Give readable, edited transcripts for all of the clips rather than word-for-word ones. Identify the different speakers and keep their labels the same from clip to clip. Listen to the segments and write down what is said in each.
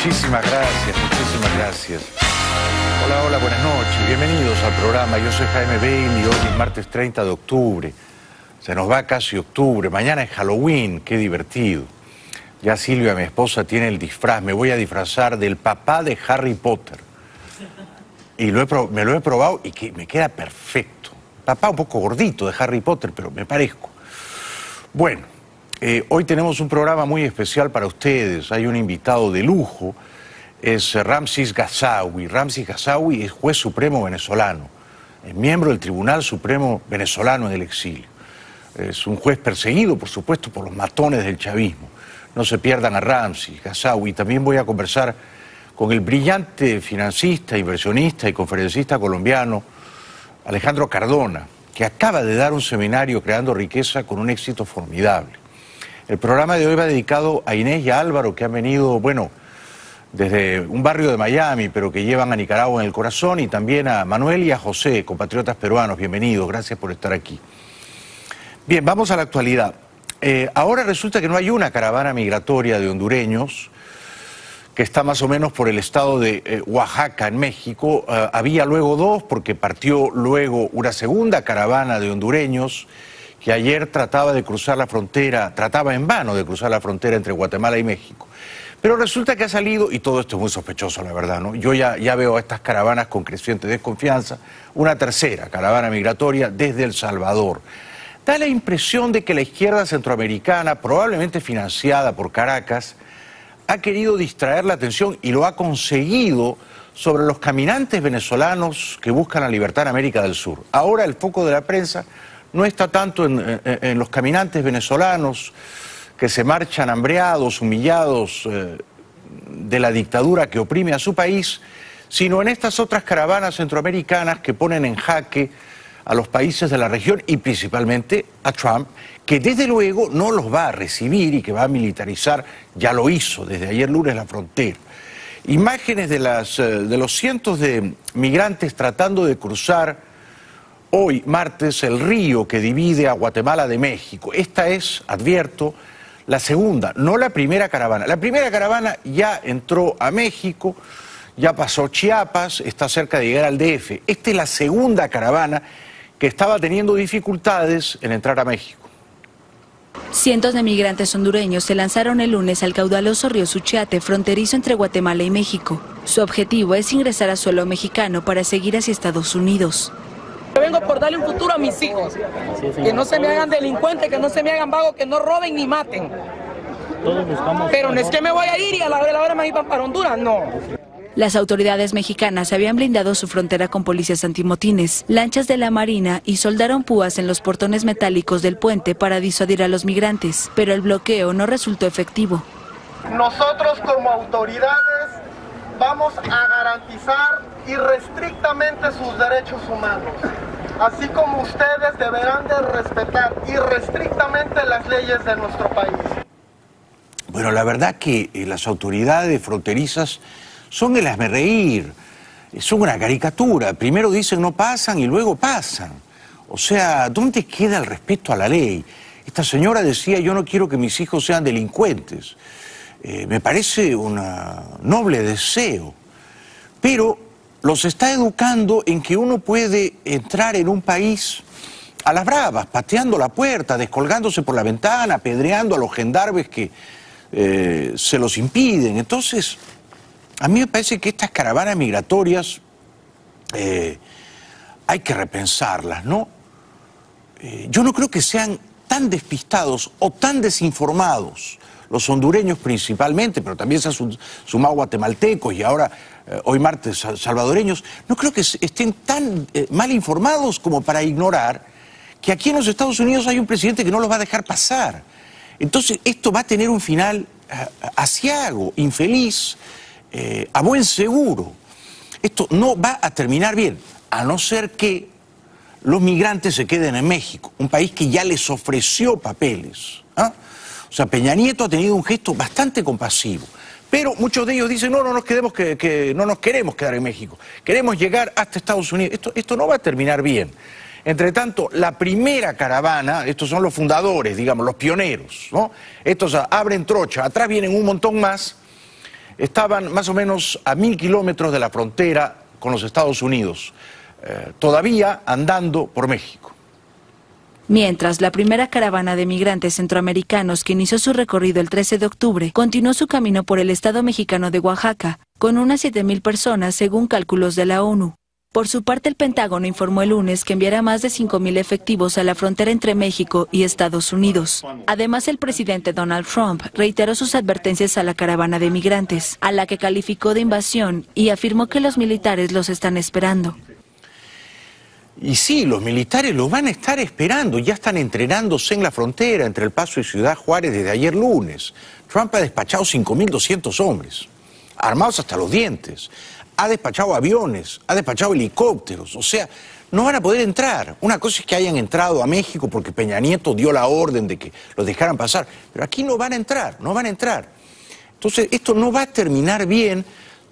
Speaker 1: Muchísimas gracias, muchísimas gracias. Hola, hola, buenas noches. Bienvenidos al programa. Yo soy Jaime Bailey. Hoy es martes 30 de octubre. Se nos va casi octubre. Mañana es Halloween. Qué divertido. Ya Silvia, mi esposa, tiene el disfraz. Me voy a disfrazar del papá de Harry Potter. Y me lo he probado y que me queda perfecto. Papá un poco gordito de Harry Potter, pero me parezco. Bueno, hoy tenemos un programa muy especial para ustedes. Hay un invitado de lujo. Es Ramses Ghazzaoui. Ramses Ghazzaoui es juez supremo venezolano. Es miembro del Tribunal Supremo venezolano en el exilio. Es un juez perseguido, por supuesto, por los matones del chavismo. No se pierdan a Ramses Ghazzaoui. También voy a conversar con el brillante financista, inversionista y conferencista colombiano Alejandro Cardona, que acaba de dar un seminario creando riqueza con un éxito formidable. El programa de hoy va dedicado a Inés y a Álvaro, que han venido, bueno, desde un barrio de Miami, pero que llevan a Nicaragua en el corazón, y también a Manuel y a José, compatriotas peruanos. Bienvenidos, gracias por estar aquí. Bien, vamos a la actualidad. Ahora resulta que no hay una caravana migratoria de hondureños que está más o menos por el estado de Oaxaca, en México. Había luego dos, porque partió luego una segunda caravana de hondureños que ayer trataba de cruzar la frontera, trataba en vano de cruzar la frontera entre Guatemala y México. Pero resulta que ha salido, y todo esto es muy sospechoso, la verdad, ¿no? Yo ya veo a estas caravanas con creciente desconfianza, una tercera caravana migratoria desde El Salvador. Da la impresión de que la izquierda centroamericana, probablemente financiada por Caracas, ha querido distraer la atención, y lo ha conseguido, sobre los caminantes venezolanos que buscan la libertad en América del Sur. Ahora el foco de la prensa no está tanto en los caminantes venezolanos que se marchan hambreados, humillados de la dictadura que oprime a su país, sino en estas otras caravanas centroamericanas que ponen en jaque a los países de la región y principalmente a Trump, que desde luego no los va a recibir y que va a militarizar, ya lo hizo desde ayer lunes, la frontera. Imágenes de los cientos de migrantes tratando de cruzar hoy, martes, el río que divide a Guatemala de México. Esta es, advierto, la segunda, no la primera caravana. La primera caravana ya entró a México, ya pasó Chiapas, está cerca de llegar al DF. Esta es la segunda caravana que estaba teniendo dificultades en entrar a México.
Speaker 2: Cientos de migrantes hondureños se lanzaron el lunes al caudaloso río Suchiate, fronterizo entre Guatemala y México. Su objetivo es ingresar a suelo mexicano para seguir hacia Estados Unidos.
Speaker 3: Yo vengo por darle un futuro a mis hijos, que no se me hagan delincuentes, que no se me hagan vagos, que no roben ni maten. Pero no es que me voy a ir y a la hora me iban para Honduras, no.
Speaker 2: Las autoridades mexicanas habían blindado su frontera con policías antimotines, lanchas de la Marina y soldaron púas en los portones metálicos del puente para disuadir a los migrantes, pero el bloqueo no resultó efectivo.
Speaker 4: Nosotros como autoridades vamos a garantizar irrestrictamente sus derechos humanos, así como ustedes deberán de respetar irrestrictamente las leyes de nuestro país.
Speaker 1: Bueno, la verdad que las autoridades fronterizas son el hazmerreír, son una caricatura. Primero dicen no pasan y luego pasan. O sea, ¿dónde queda el respeto a la ley? Esta señora decía, yo no quiero que mis hijos sean delincuentes. Me parece un noble deseo, pero los está educando en que uno puede entrar en un país a las bravas, pateando la puerta, descolgándose por la ventana, apedreando a los gendarmes que se los impiden. Entonces, a mí me parece que estas caravanas migratorias hay que repensarlas, ¿no? Yo no creo que sean tan despistados o tan desinformados los hondureños principalmente, pero también se han sumado guatemaltecos y ahora, hoy martes, salvadoreños. No creo que estén tan mal informados como para ignorar que aquí en los Estados Unidos hay un presidente que no los va a dejar pasar. Entonces, esto va a tener un final aciago, infeliz, a buen seguro. Esto no va a terminar bien, a no ser que los migrantes se queden en México, un país que ya les ofreció papeles. O sea, Peña Nieto ha tenido un gesto bastante compasivo, pero muchos de ellos dicen, no nos queremos quedar en México, queremos llegar hasta Estados Unidos. Esto no va a terminar bien. Entre tanto, la primera caravana, estos son los fundadores, digamos, los pioneros, ¿no? Estos abren trocha, atrás vienen un montón más. estaban más o menos a 1000 kilómetros de la frontera con los Estados Unidos, todavía andando por México.
Speaker 2: Mientras, la primera caravana de migrantes centroamericanos que inició su recorrido el 13 de octubre continuó su camino por el estado mexicano de Oaxaca, con unas 7,000 personas según cálculos de la ONU. Por su parte, el Pentágono informó el lunes que enviará más de 5,000 efectivos a la frontera entre México y Estados Unidos. Además, el presidente Donald Trump reiteró sus advertencias a la caravana de migrantes, a la que calificó de invasión y afirmó que los militares los están esperando.
Speaker 1: Y sí, los militares los van a estar esperando, ya están entrenándose en la frontera entre El Paso y Ciudad Juárez desde ayer lunes. Trump ha despachado 5.200 hombres, armados hasta los dientes. Ha despachado aviones, ha despachado helicópteros, o sea, no van a poder entrar. Una cosa es que hayan entrado a México porque Peña Nieto dio la orden de que los dejaran pasar, pero aquí no van a entrar, no van a entrar. Entonces, esto no va a terminar bien.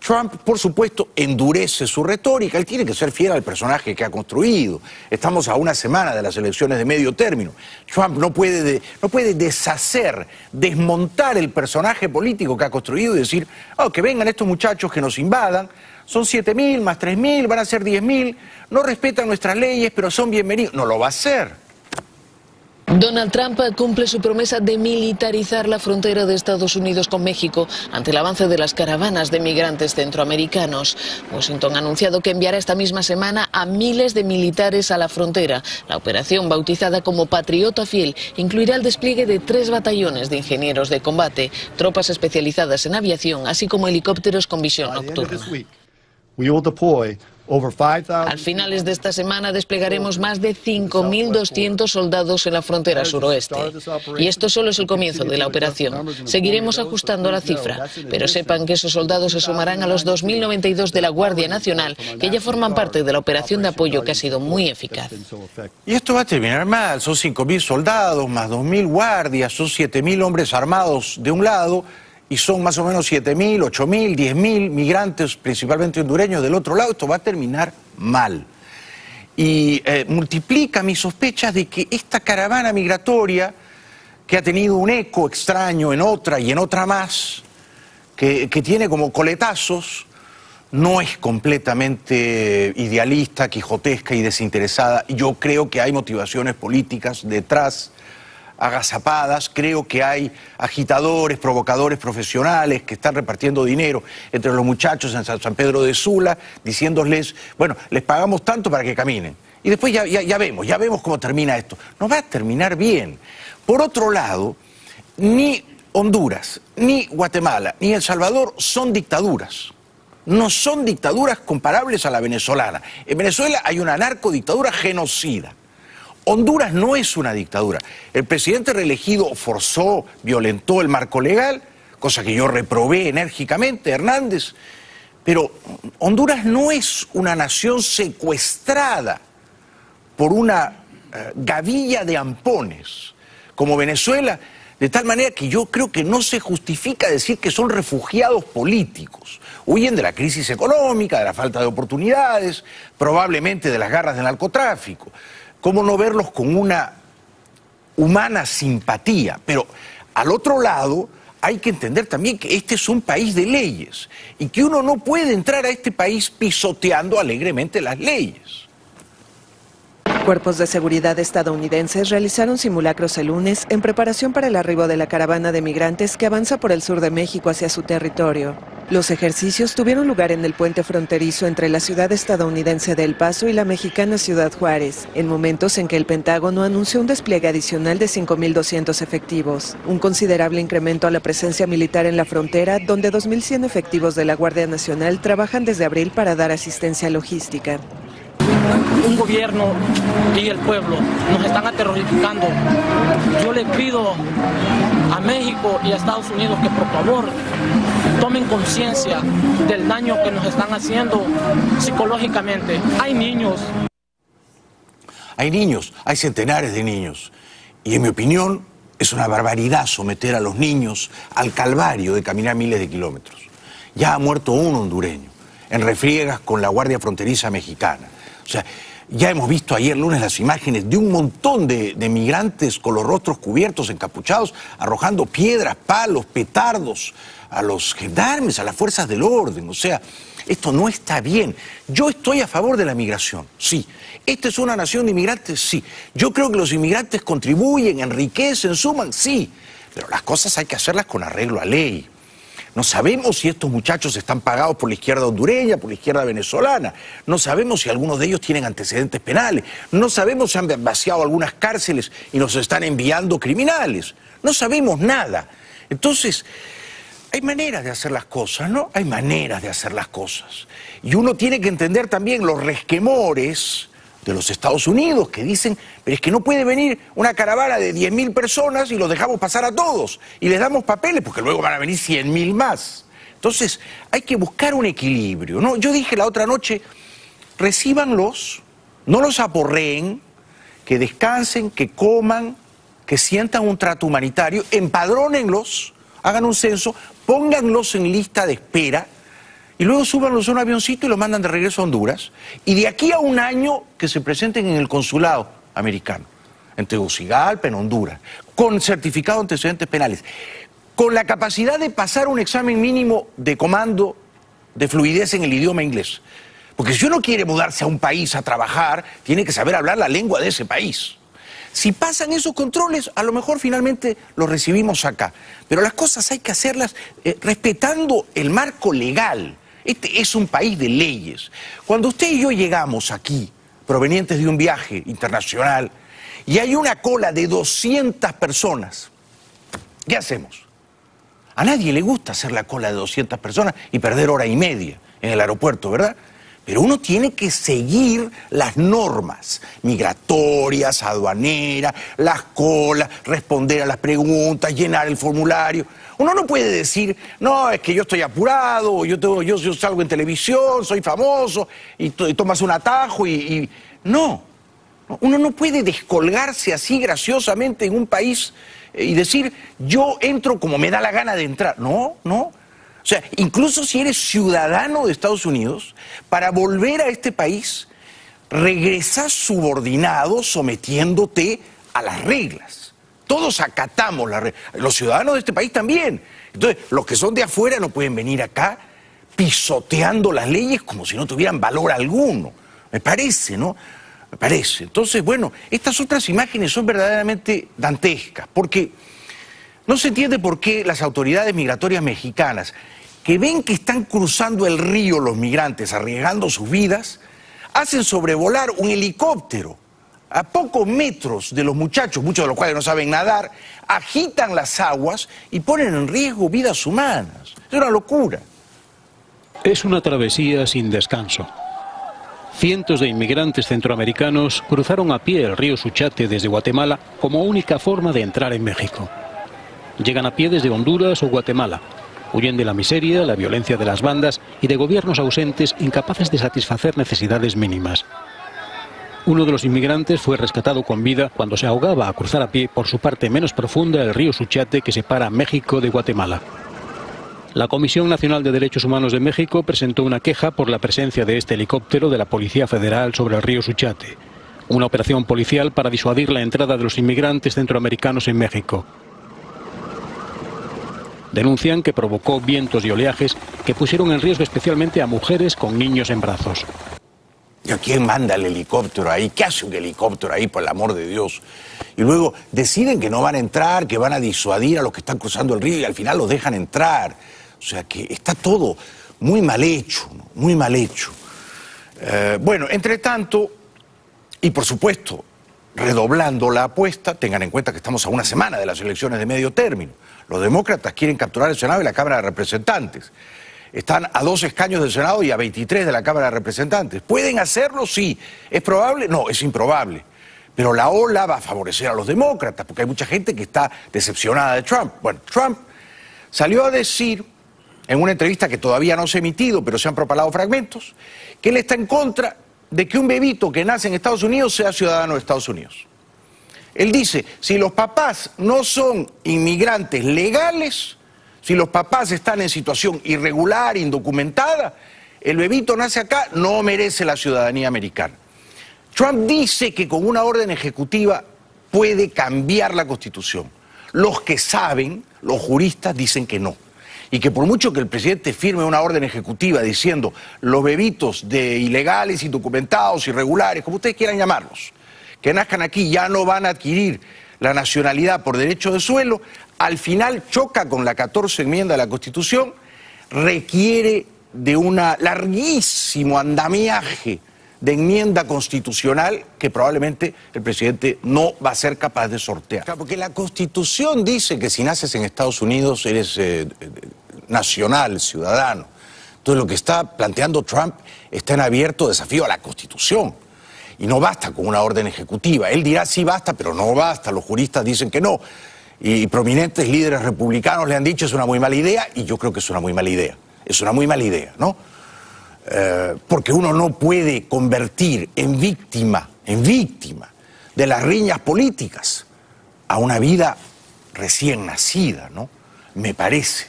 Speaker 1: Trump, por supuesto, endurece su retórica, él tiene que ser fiel al personaje que ha construido. Estamos a una semana de las elecciones de medio término. Trump no puede desmontar el personaje político que ha construido y decir, oh, que vengan estos muchachos que nos invadan, son 7,000 más 3,000, van a ser 10,000, no respetan nuestras leyes, pero son bienvenidos. No lo va a hacer.
Speaker 5: Donald Trump cumple su promesa de militarizar la frontera de Estados Unidos con México ante el avance de las caravanas de migrantes centroamericanos. Washington ha anunciado que enviará esta misma semana a miles de militares a la frontera. La operación, bautizada como Patriota Fiel, incluirá el despliegue de 3 batallones de ingenieros de combate, tropas especializadas en aviación, así como helicópteros con visión nocturna. Al finales de esta semana desplegaremos más de 5.200 soldados en la frontera suroeste. Y esto solo es el comienzo de la operación. Seguiremos ajustando la cifra, pero sepan que esos soldados se sumarán a los 2.092 de la Guardia Nacional, que ya forman parte de la operación de apoyo que ha sido muy eficaz.
Speaker 1: Y esto va a terminar mal, son 5,000 soldados, más 2,000 guardias, son 7,000 hombres armados de un lado, y son más o menos 7,000, 8,000, 10,000 migrantes, principalmente hondureños, del otro lado. Esto va a terminar mal. Y multiplica mis sospechas de que esta caravana migratoria, que ha tenido un eco extraño en otra y en otra más, que tiene como coletazos, no es completamente idealista, quijotesca y desinteresada. Yo creo que hay motivaciones políticas detrás, agazapadas. Creo que hay agitadores, provocadores profesionales que están repartiendo dinero entre los muchachos en San Pedro de Sula, diciéndoles, bueno, les pagamos tanto para que caminen. Y después ya vemos cómo termina esto. No va a terminar bien. Por otro lado, ni Honduras, ni Guatemala, ni El Salvador son dictaduras. No son dictaduras comparables a la venezolana. En Venezuela hay una narcodictadura genocida. Honduras no es una dictadura. El presidente reelegido forzó, violentó el marco legal, cosa que yo reprobé enérgicamente, Hernández, pero Honduras no es una nación secuestrada por una gavilla de ampones, como Venezuela, de tal manera que yo creo que no se justifica decir que son refugiados políticos. Huyen de la crisis económica, de la falta de oportunidades, probablemente de las garras del narcotráfico. ¿Cómo no verlos con una humana simpatía? Pero al otro lado hay que entender también que este es un país de leyes y que uno no puede entrar a este país pisoteando alegremente las leyes.
Speaker 6: Cuerpos de seguridad estadounidenses realizaron simulacros el lunes en preparación para el arribo de la caravana de migrantes que avanza por el sur de México hacia su territorio. Los ejercicios tuvieron lugar en el puente fronterizo entre la ciudad estadounidense de El Paso y la mexicana Ciudad Juárez, en momentos en que el Pentágono anunció un despliegue adicional de 5.200 efectivos, un considerable incremento a la presencia militar en la frontera, donde 2.100 efectivos de la Guardia Nacional trabajan desde abril para dar asistencia logística.
Speaker 3: Un gobierno y el pueblo nos están aterrorizando. Yo le pido a México y a Estados Unidos que por favor tomen conciencia del daño que nos están haciendo psicológicamente. Hay niños,
Speaker 1: hay centenares de niños. Y en mi opinión es una barbaridad someter a los niños al calvario de caminar miles de kilómetros. Ya ha muerto un hondureño en refriegas con la Guardia Fronteriza mexicana. O sea, ya hemos visto ayer lunes las imágenes de un montón de migrantes con los rostros cubiertos, encapuchados, arrojando piedras, palos, petardos a los gendarmes, a las fuerzas del orden. O sea, esto no está bien. Yo estoy a favor de la migración, sí. ¿Esta es una nación de inmigrantes? Sí. Yo creo que los inmigrantes contribuyen, enriquecen, suman, sí. Pero las cosas hay que hacerlas con arreglo a ley. No sabemos si estos muchachos están pagados por la izquierda hondureña, por la izquierda venezolana. No sabemos si algunos de ellos tienen antecedentes penales. No sabemos si han vaciado algunas cárceles y nos están enviando criminales. No sabemos nada. Entonces, hay maneras de hacer las cosas, ¿no? Hay maneras de hacer las cosas. Y uno tiene que entender también los resquemores de los Estados Unidos, que dicen, pero es que no puede venir una caravana de 10.000 personas y los dejamos pasar a todos, y les damos papeles, porque luego van a venir 100.000 más. Entonces, hay que buscar un equilibrio, ¿no? Yo dije la otra noche, recíbanlos, no los aporreen, que descansen, que coman, que sientan un trato humanitario, empadrónenlos, hagan un censo, pónganlos en lista de espera, y luego súbanlos a un avioncito y los mandan de regreso a Honduras. Y de aquí a un año que se presenten en el consulado americano, en Tegucigalpa, en Honduras, con certificado de antecedentes penales, con la capacidad de pasar un examen mínimo de comando de fluidez en el idioma inglés. Porque si uno quiere mudarse a un país a trabajar, tiene que saber hablar la lengua de ese país. Si pasan esos controles, a lo mejor finalmente los recibimos acá. Pero las cosas hay que hacerlas respetando el marco legal. Este es un país de leyes. Cuando usted y yo llegamos aquí, provenientes de un viaje internacional, y hay una cola de 200 personas, ¿qué hacemos? A nadie le gusta hacer la cola de 200 personas y perder hora y media en el aeropuerto, ¿verdad? Pero uno tiene que seguir las normas migratorias, aduaneras, las colas, responder a las preguntas, llenar el formulario. Uno no puede decir, no, es que yo estoy apurado, yo salgo en televisión, soy famoso, y tomas un atajo y... No, uno no puede descolgarse así graciosamente en un país y decir, yo entro como me da la gana de entrar. No, no. O sea, incluso si eres ciudadano de Estados Unidos, para volver a este país, regresas subordinado sometiéndote a las reglas. Todos acatamos las reglas, los ciudadanos de este país también. Entonces, los que son de afuera no pueden venir acá pisoteando las leyes como si no tuvieran valor alguno. Me parece, ¿no? Me parece. Entonces, bueno, estas otras imágenes son verdaderamente dantescas, porque no se entiende por qué las autoridades migratorias mexicanas, que ven que están cruzando el río los migrantes, arriesgando sus vidas, hacen sobrevolar un helicóptero a pocos metros de los muchachos, muchos de los cuales no saben nadar, agitan las aguas y ponen en riesgo vidas humanas. Es una locura.
Speaker 7: Es una travesía sin descanso. Cientos de inmigrantes centroamericanos cruzaron a pie el río Suchate desde Guatemala como única forma de entrar en México. Llegan a pie desde Honduras o Guatemala. Huyen de la miseria, la violencia de las bandas y de gobiernos ausentes incapaces de satisfacer necesidades mínimas. Uno de los inmigrantes fue rescatado con vida cuando se ahogaba a cruzar a pie por su parte menos profunda el río Suchate que separa México de Guatemala. La Comisión Nacional de Derechos Humanos de México presentó una queja por la presencia de este helicóptero de la Policía Federal sobre el río Suchate, una operación policial para disuadir la entrada de los inmigrantes centroamericanos en México. Denuncian que provocó vientos y oleajes que pusieron en riesgo especialmente a mujeres con niños en brazos.
Speaker 1: ¿Y a quién manda el helicóptero ahí? ¿Qué hace un helicóptero ahí, por el amor de Dios? Y luego deciden que no van a entrar, que van a disuadir a los que están cruzando el río y al final los dejan entrar. O sea que está todo muy mal hecho, ¿no? Muy mal hecho. Bueno, entre tanto, y por supuesto, redoblando la apuesta, tengan en cuenta que estamos a una semana de las elecciones de medio término. Los demócratas quieren capturar el Senado y la Cámara de Representantes. Están a 2 escaños del Senado y a 23 de la Cámara de Representantes. ¿Pueden hacerlo? Sí. ¿Es probable? No, es improbable. Pero la ola va a favorecer a los demócratas, porque hay mucha gente que está decepcionada de Trump. Bueno, Trump salió a decir, en una entrevista que todavía no se ha emitido, pero se han propalado fragmentos, que él está en contra de que un bebito que nace en Estados Unidos sea ciudadano de Estados Unidos. Él dice, si los papás no son inmigrantes legales, si los papás están en situación irregular, indocumentada, el bebito nace acá, no merece la ciudadanía americana. Trump dice que con una orden ejecutiva puede cambiar la Constitución. Los que saben, los juristas, dicen que no. y que por mucho que el presidente firme una orden ejecutiva diciendo los bebitos de ilegales, indocumentados, irregulares, como ustedes quieran llamarlos, que nazcan aquí ya no van a adquirir la nacionalidad por derecho de suelo, al final choca con la 14 enmienda de la Constitución, requiere de un larguísimo andamiaje de enmienda constitucional que probablemente el presidente no va a ser capaz de sortear. Porque la Constitución dice que si naces en Estados Unidos eres nacional, ciudadano. Entonces lo que está planteando Trump está en abierto desafío a la Constitución. Y no basta con una orden ejecutiva. Él dirá sí basta, pero no basta. Los juristas dicen que no. Y prominentes líderes republicanos le han dicho es una muy mala idea, y yo creo que es una muy mala idea. Es una muy mala idea, ¿no? Porque uno no puede convertir en víctima de las riñas políticas a una vida recién nacida, ¿no? Me parece.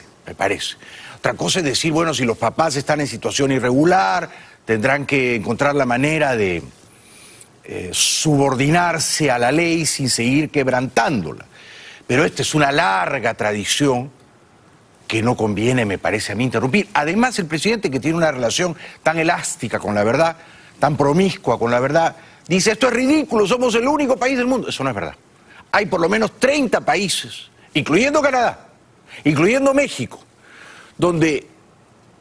Speaker 1: Otra cosa es decir, bueno, si los papás están en situación irregular, tendrán que encontrar la manera de subordinarse a la ley sin seguir quebrantándola. Pero esta es una larga tradición que no conviene, me parece a mí, interrumpir. Además, el presidente, que tiene una relación tan elástica con la verdad, tan promiscua con la verdad, dice, esto es ridículo, somos el único país del mundo. Eso no es verdad. Hay por lo menos 30 países, incluyendo Canadá, incluyendo México, donde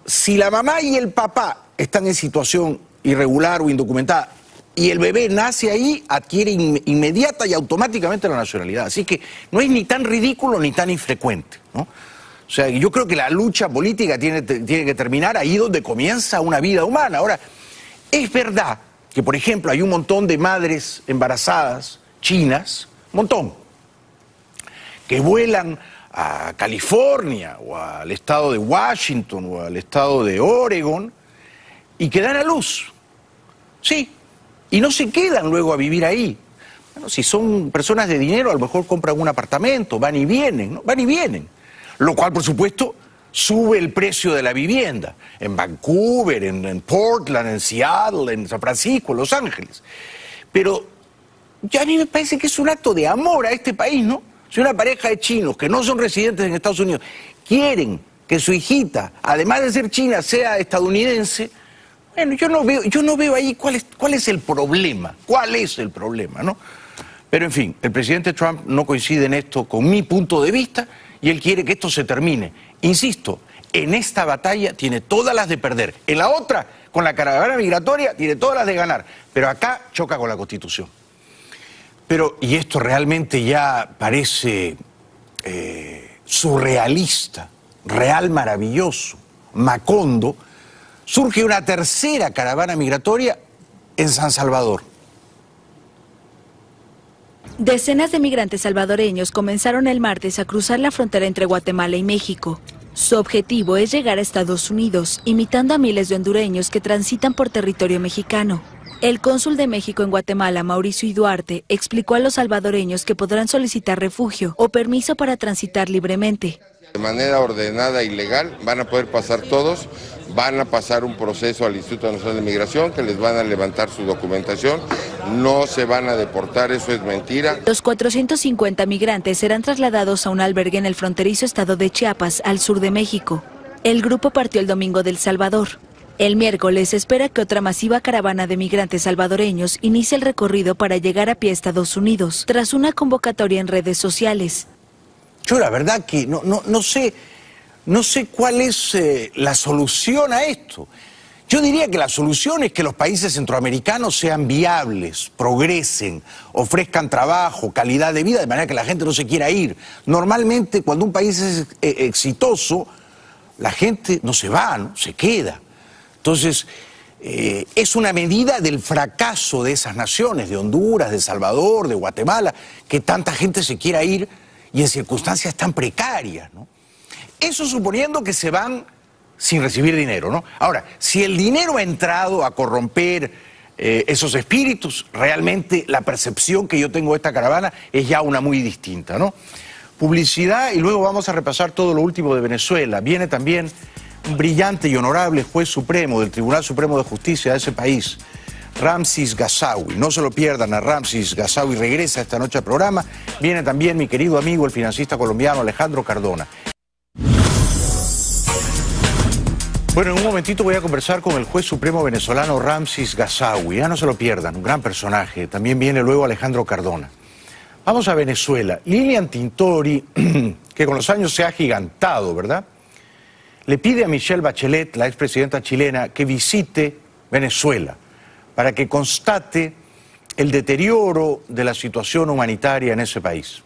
Speaker 1: si la mamá y el papá están en situación irregular o indocumentada y el bebé nace ahí, adquiere inmediata y automáticamente la nacionalidad. Así que no es ni tan ridículo ni tan infrecuente, ¿no? O sea, yo creo que la lucha política tiene que terminar ahí donde comienza una vida humana. Ahora, es verdad que, por ejemplo, hay un montón de madres embarazadas chinas, un montón, que vuelan a California o al estado de Washington o al estado de Oregon y que dan a luz. Sí, y no se quedan luego a vivir ahí. Bueno, si son personas de dinero, a lo mejor compran un apartamento, van y vienen, ¿no? Van y vienen. Lo cual, por supuesto, sube el precio de la vivienda. En Vancouver, en Portland, en Seattle, en San Francisco, en Los Ángeles. Pero ya a mí me parece que es un acto de amor a este país, ¿no? Si una pareja de chinos que no son residentes en Estados Unidos quieren que su hijita, además de ser china, sea estadounidense, bueno, yo no veo ahí cuál es el problema. ¿Cuál es el problema, no? Pero, en fin, el presidente Trump no coincide en esto con mi punto de vista y él quiere que esto se termine. Insisto, en esta batalla tiene todas las de perder. En la otra, con la caravana migratoria, tiene todas las de ganar. Pero acá choca con la Constitución. Pero, y esto realmente ya parece surrealista, real maravilloso, Macondo, surge una tercera caravana migratoria en San Salvador.
Speaker 2: Decenas de migrantes salvadoreños comenzaron el martes a cruzar la frontera entre Guatemala y México. Su objetivo es llegar a Estados Unidos, imitando a miles de hondureños que transitan por territorio mexicano. El cónsul de México en Guatemala, Mauricio I. Duarte, explicó a los salvadoreños que podrán solicitar refugio o permiso para transitar libremente.
Speaker 8: De manera ordenada y legal van a poder pasar todos, van a pasar un proceso al Instituto Nacional de Migración que les van a levantar su documentación, no se van a deportar, eso es mentira.
Speaker 2: Los 450 migrantes serán trasladados a un albergue en el fronterizo estado de Chiapas, al sur de México. El grupo partió el domingo de El Salvador. El miércoles se espera que otra masiva caravana de migrantes salvadoreños inicie el recorrido para llegar a pie a Estados Unidos, tras una convocatoria en redes sociales.
Speaker 1: Yo la verdad que no sé cuál es la solución a esto. Yo diría que la solución es que los países centroamericanos sean viables, progresen, ofrezcan trabajo, calidad de vida, de manera que la gente no se quiera ir. Normalmente cuando un país es exitoso, la gente no se va, ¿no? Se queda. Entonces, es una medida del fracaso de esas naciones, de Honduras, de El Salvador, de Guatemala, que tanta gente se quiera ir y en circunstancias tan precarias, ¿no? Eso suponiendo que se van sin recibir dinero, ¿no? Ahora, si el dinero ha entrado a corromper esos espíritus, realmente la percepción que yo tengo de esta caravana es ya una muy distinta, ¿no? Publicidad y luego vamos a repasar todo lo último de Venezuela. Viene también un brillante y honorable juez supremo del Tribunal Supremo de Justicia de ese país, Ramsis Gazaoui. No se lo pierdan, a Ramsis Gazaoui regresa esta noche al programa. Viene también mi querido amigo, el financista colombiano Alejandro Cardona. Bueno, en un momentito voy a conversar con el juez supremo venezolano Ramsis Gazaoui. Ya no se lo pierdan, un gran personaje. También viene luego Alejandro Cardona. Vamos a Venezuela. Lilian Tintori, que con los años se ha agigantado, ¿verdad?, le pide a Michelle Bachelet, la expresidenta chilena, que visite Venezuela para que constate el deterioro de la situación humanitaria en ese país.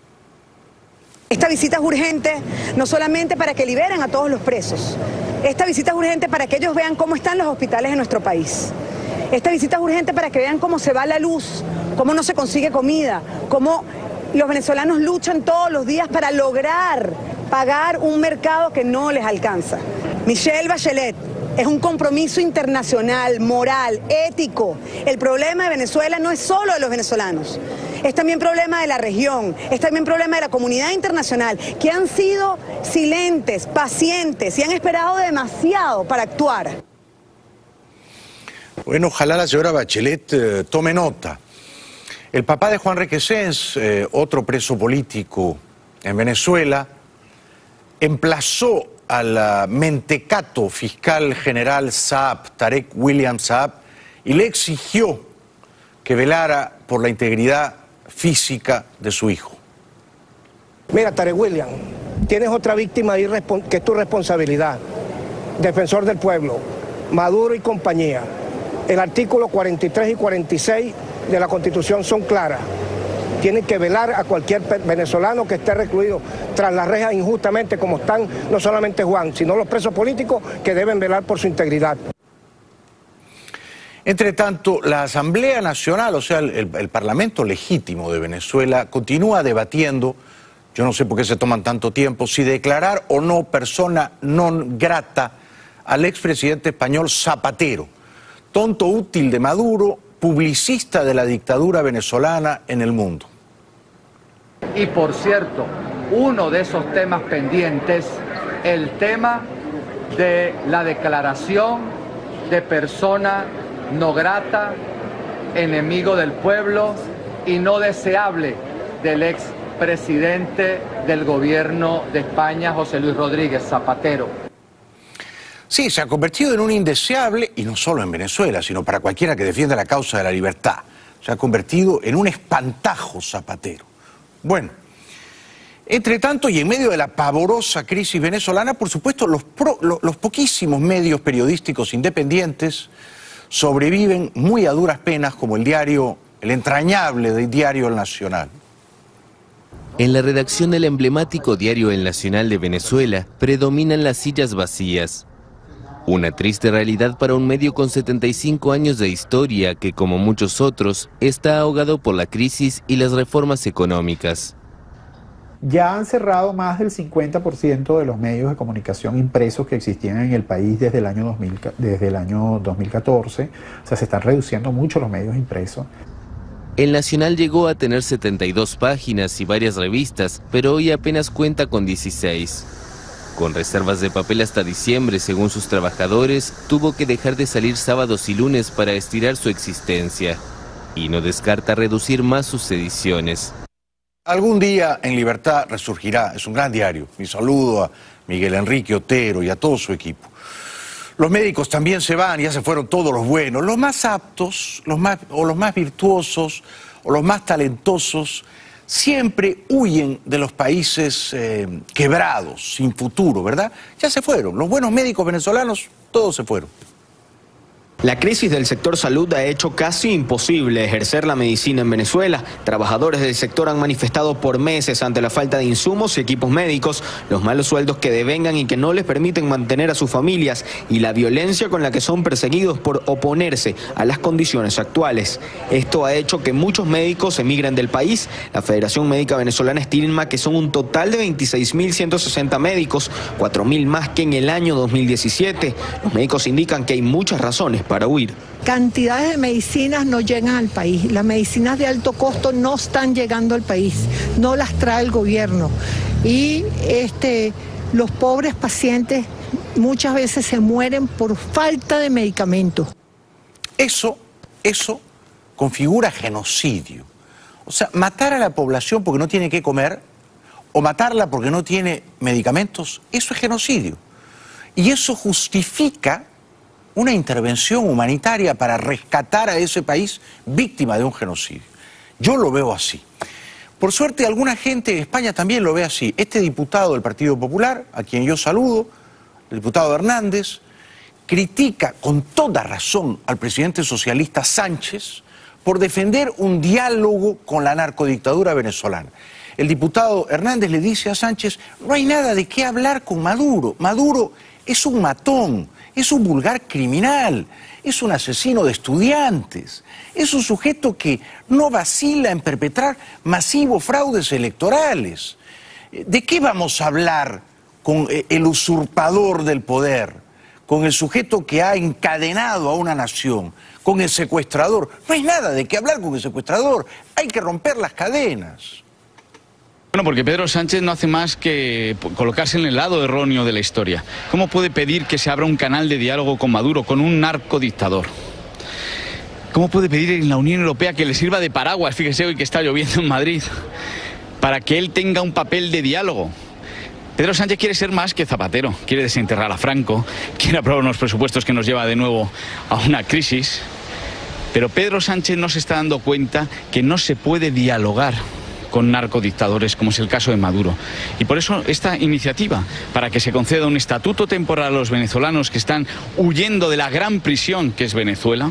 Speaker 9: Esta visita es urgente no solamente para que liberen a todos los presos. Esta visita es urgente para que ellos vean cómo están los hospitales de nuestro país. Esta visita es urgente para que vean cómo se va la luz, cómo no se consigue comida, cómo los venezolanos luchan todos los días para lograr pagar un mercado que no les alcanza. Michelle Bachelet, es un compromiso internacional, moral, ético. El problema de Venezuela no es solo de los venezolanos, es también problema de la región, es también problema de la comunidad internacional, que han sido silentes, pacientes y han esperado demasiado para actuar.
Speaker 1: Bueno, ojalá la señora Bachelet tome nota. El papá de Juan Requesens, otro preso político en Venezuela, emplazó al mentecato fiscal general Saab, Tarek William Saab, y le exigió que velara por la integridad física de su hijo.
Speaker 10: Mira, Tarek William, tienes otra víctima ahí que es tu responsabilidad. Defensor del pueblo, Maduro y compañía. El artículo 43 y 46 de la Constitución son claras. Tienen que velar a cualquier venezolano que esté recluido tras las rejas injustamente, como están no solamente Juan, sino los presos políticos que deben velar por su integridad.
Speaker 1: Entre tanto, la Asamblea Nacional, o sea, el Parlamento legítimo de Venezuela, continúa debatiendo, yo no sé por qué se toman tanto tiempo, si declarar o no persona non grata al expresidente español Zapatero, tonto útil de Maduro, publicista de la dictadura venezolana en el mundo.
Speaker 11: Y por cierto, uno de esos temas pendientes, el tema de la declaración de persona no grata, enemigo del pueblo y no deseable del expresidente del gobierno de España, José Luis Rodríguez Zapatero.
Speaker 1: Sí, se ha convertido en un indeseable, y no solo en Venezuela, sino para cualquiera que defienda la causa de la libertad. Se ha convertido en un espantajo Zapatero. Bueno, entre tanto, y en medio de la pavorosa crisis venezolana, por supuesto, los poquísimos medios periodísticos independientes sobreviven muy a duras penas, como el entrañable diario El Nacional.
Speaker 12: En la redacción del emblemático diario El Nacional de Venezuela, predominan las sillas vacías. Una triste realidad para un medio con 75 años de historia que, como muchos otros, está ahogado por la crisis y las reformas económicas.
Speaker 13: Ya han cerrado más del 50% de los medios de comunicación impresos que existían en el país desde el año 2014. O sea, se están reduciendo mucho los medios impresos.
Speaker 12: El Nacional llegó a tener 72 páginas y varias revistas, pero hoy apenas cuenta con 16. Con reservas de papel hasta diciembre, según sus trabajadores, tuvo que dejar de salir sábados y lunes para estirar su existencia. Y no descarta reducir más sus ediciones.
Speaker 1: Algún día En Libertad resurgirá, es un gran diario. Mi saludo a Miguel Enrique Otero y a todo su equipo. Los médicos también se van, ya se fueron todos los buenos. Los más aptos, los más virtuosos, o los más talentosos, siempre huyen de los países quebrados, sin futuro, ¿verdad? Ya se fueron. Los buenos médicos venezolanos, todos se fueron.
Speaker 14: La crisis del sector salud ha hecho casi imposible ejercer la medicina en Venezuela. Trabajadores del sector han manifestado por meses ante la falta de insumos y equipos médicos, los malos sueldos que devengan y que no les permiten mantener a sus familias y la violencia con la que son perseguidos por oponerse a las condiciones actuales. Esto ha hecho que muchos médicos emigren del país. La Federación Médica Venezolana estima que son un total de 26.160 médicos, 4.000 más que en el año 2017. Los médicos indican que hay muchas razones para huir.
Speaker 15: Cantidades de medicinas no llegan al país, las medicinas de alto costo no están llegando al país, no las trae el gobierno y los pobres pacientes muchas veces se mueren por falta de medicamentos.
Speaker 1: Eso configura genocidio. O sea, matar a la población porque no tiene qué comer o matarla porque no tiene medicamentos, eso es genocidio. Y eso justifica una intervención humanitaria para rescatar a ese país víctima de un genocidio. Yo lo veo así. Por suerte, alguna gente en España también lo ve así. Este diputado del Partido Popular, a quien yo saludo, el diputado Hernández, critica con toda razón al presidente socialista Sánchez por defender un diálogo con la narcodictadura venezolana. El diputado Hernández le dice a Sánchez, no hay nada de qué hablar con Maduro. Maduro es un matón, es un vulgar criminal, es un asesino de estudiantes, es un sujeto que no vacila en perpetrar masivos fraudes electorales. ¿De qué vamos a hablar con el usurpador del poder, con el sujeto que ha encadenado a una nación, con el secuestrador? No hay nada de qué hablar con el secuestrador, hay que romper las cadenas.
Speaker 16: Bueno, porque Pedro Sánchez no hace más que colocarse en el lado erróneo de la historia. ¿Cómo puede pedir que se abra un canal de diálogo con Maduro, con un narcodictador? ¿Cómo puede pedir en la Unión Europea que le sirva de paraguas, fíjese hoy que está lloviendo en Madrid, para que él tenga un papel de diálogo? Pedro Sánchez quiere ser más que Zapatero, quiere desenterrar a Franco, quiere aprobar unos presupuestos que nos lleva de nuevo a una crisis, pero Pedro Sánchez no se está dando cuenta que no se puede dialogar con narcodictadores, como es el caso de Maduro. Y por eso esta iniciativa, para que se conceda un estatuto temporal a los venezolanos que están huyendo de la gran prisión que es Venezuela,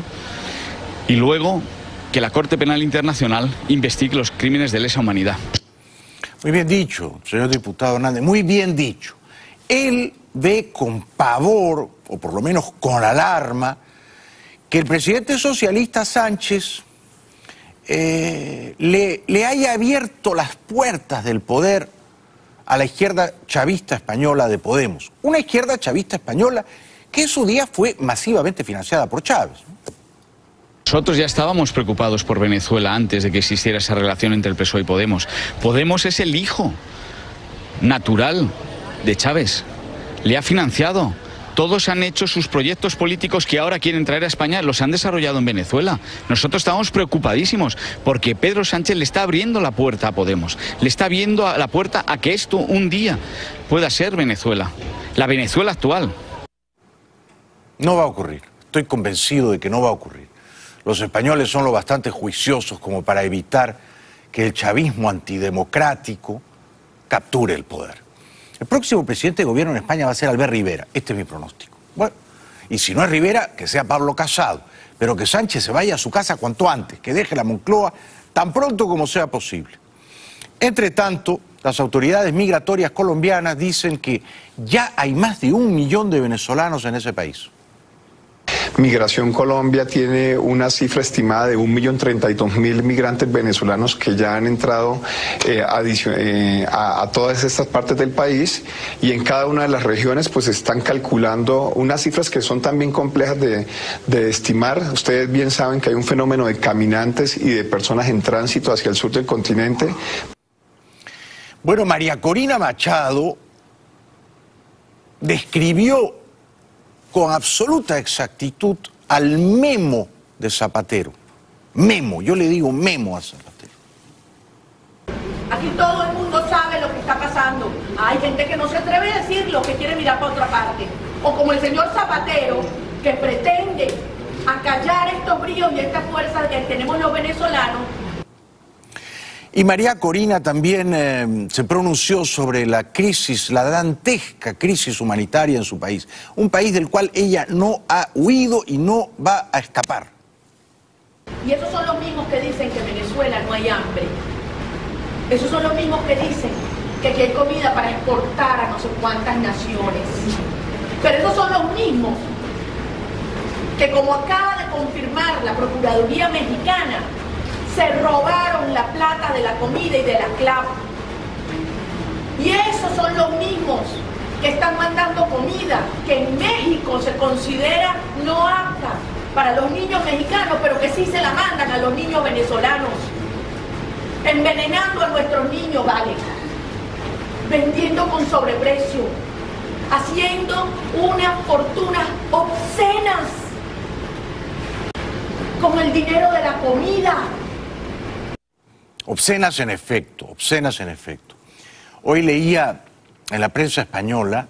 Speaker 16: y luego que la Corte Penal Internacional investigue los crímenes de lesa humanidad.
Speaker 1: Muy bien dicho, señor diputado Hernández, muy bien dicho. Él ve con pavor, o por lo menos con alarma, que el presidente socialista Sánchez le haya abierto las puertas del poder a la izquierda chavista española de Podemos. Una izquierda chavista española que en su día fue masivamente financiada por Chávez.
Speaker 16: Nosotros ya estábamos preocupados por Venezuela antes de que existiera esa relación entre el PSOE y Podemos. Podemos es el hijo natural de Chávez. Le ha financiado. Todos han hecho sus proyectos políticos que ahora quieren traer a España, los han desarrollado en Venezuela. Nosotros estamos preocupadísimos porque Pedro Sánchez le está abriendo la puerta a Podemos. Le está abriendo la puerta a que esto un día pueda ser Venezuela. La Venezuela actual.
Speaker 1: No va a ocurrir. Estoy convencido de que no va a ocurrir. Los españoles son lo bastante juiciosos como para evitar que el chavismo antidemocrático capture el poder. El próximo presidente de gobierno en España va a ser Albert Rivera. Este es mi pronóstico. Bueno, y si no es Rivera, que sea Pablo Casado. Pero que Sánchez se vaya a su casa cuanto antes, que deje la Moncloa tan pronto como sea posible. Entre tanto, las autoridades migratorias colombianas dicen que ya hay más de 1 millón de venezolanos en ese país.
Speaker 17: Migración Colombia tiene una cifra estimada de 1.032.000 migrantes venezolanos que ya han entrado a todas estas partes del país, y en cada una de las regiones pues están calculando unas cifras que son también complejas de estimar. Ustedes bien saben que hay un fenómeno de caminantes y de personas en tránsito hacia el sur del continente.
Speaker 1: Bueno, María Corina Machado describió con absoluta exactitud al memo de Zapatero. Memo, yo le digo memo a Zapatero.
Speaker 18: Aquí todo el mundo sabe lo que está pasando. Hay gente que no se atreve a decirlo, que quiere mirar para otra parte. O como el señor Zapatero, que pretende acallar estos bríos y estas fuerzas que tenemos los venezolanos.
Speaker 1: Y María Corina también se pronunció sobre la crisis, la dantesca crisis humanitaria en su país. Un país del cual ella no ha huido y no va a escapar.
Speaker 18: Y esos son los mismos que dicen que en Venezuela no hay hambre. Esos son los mismos que dicen que aquí hay comida para exportar a no sé cuántas naciones. Pero esos son los mismos que, como acaba de confirmar la Procuraduría Mexicana, se robaron la plata de la comida y de la clave. Y esos son los mismos que están mandando comida que en México se considera no apta para los niños mexicanos, pero que sí se la mandan a los niños venezolanos, envenenando a nuestros niños, vale, vendiendo con sobreprecio, haciendo unas fortunas obscenas con el dinero de la comida.
Speaker 1: Obscenas en efecto, obscenas en efecto. Hoy leía en la prensa española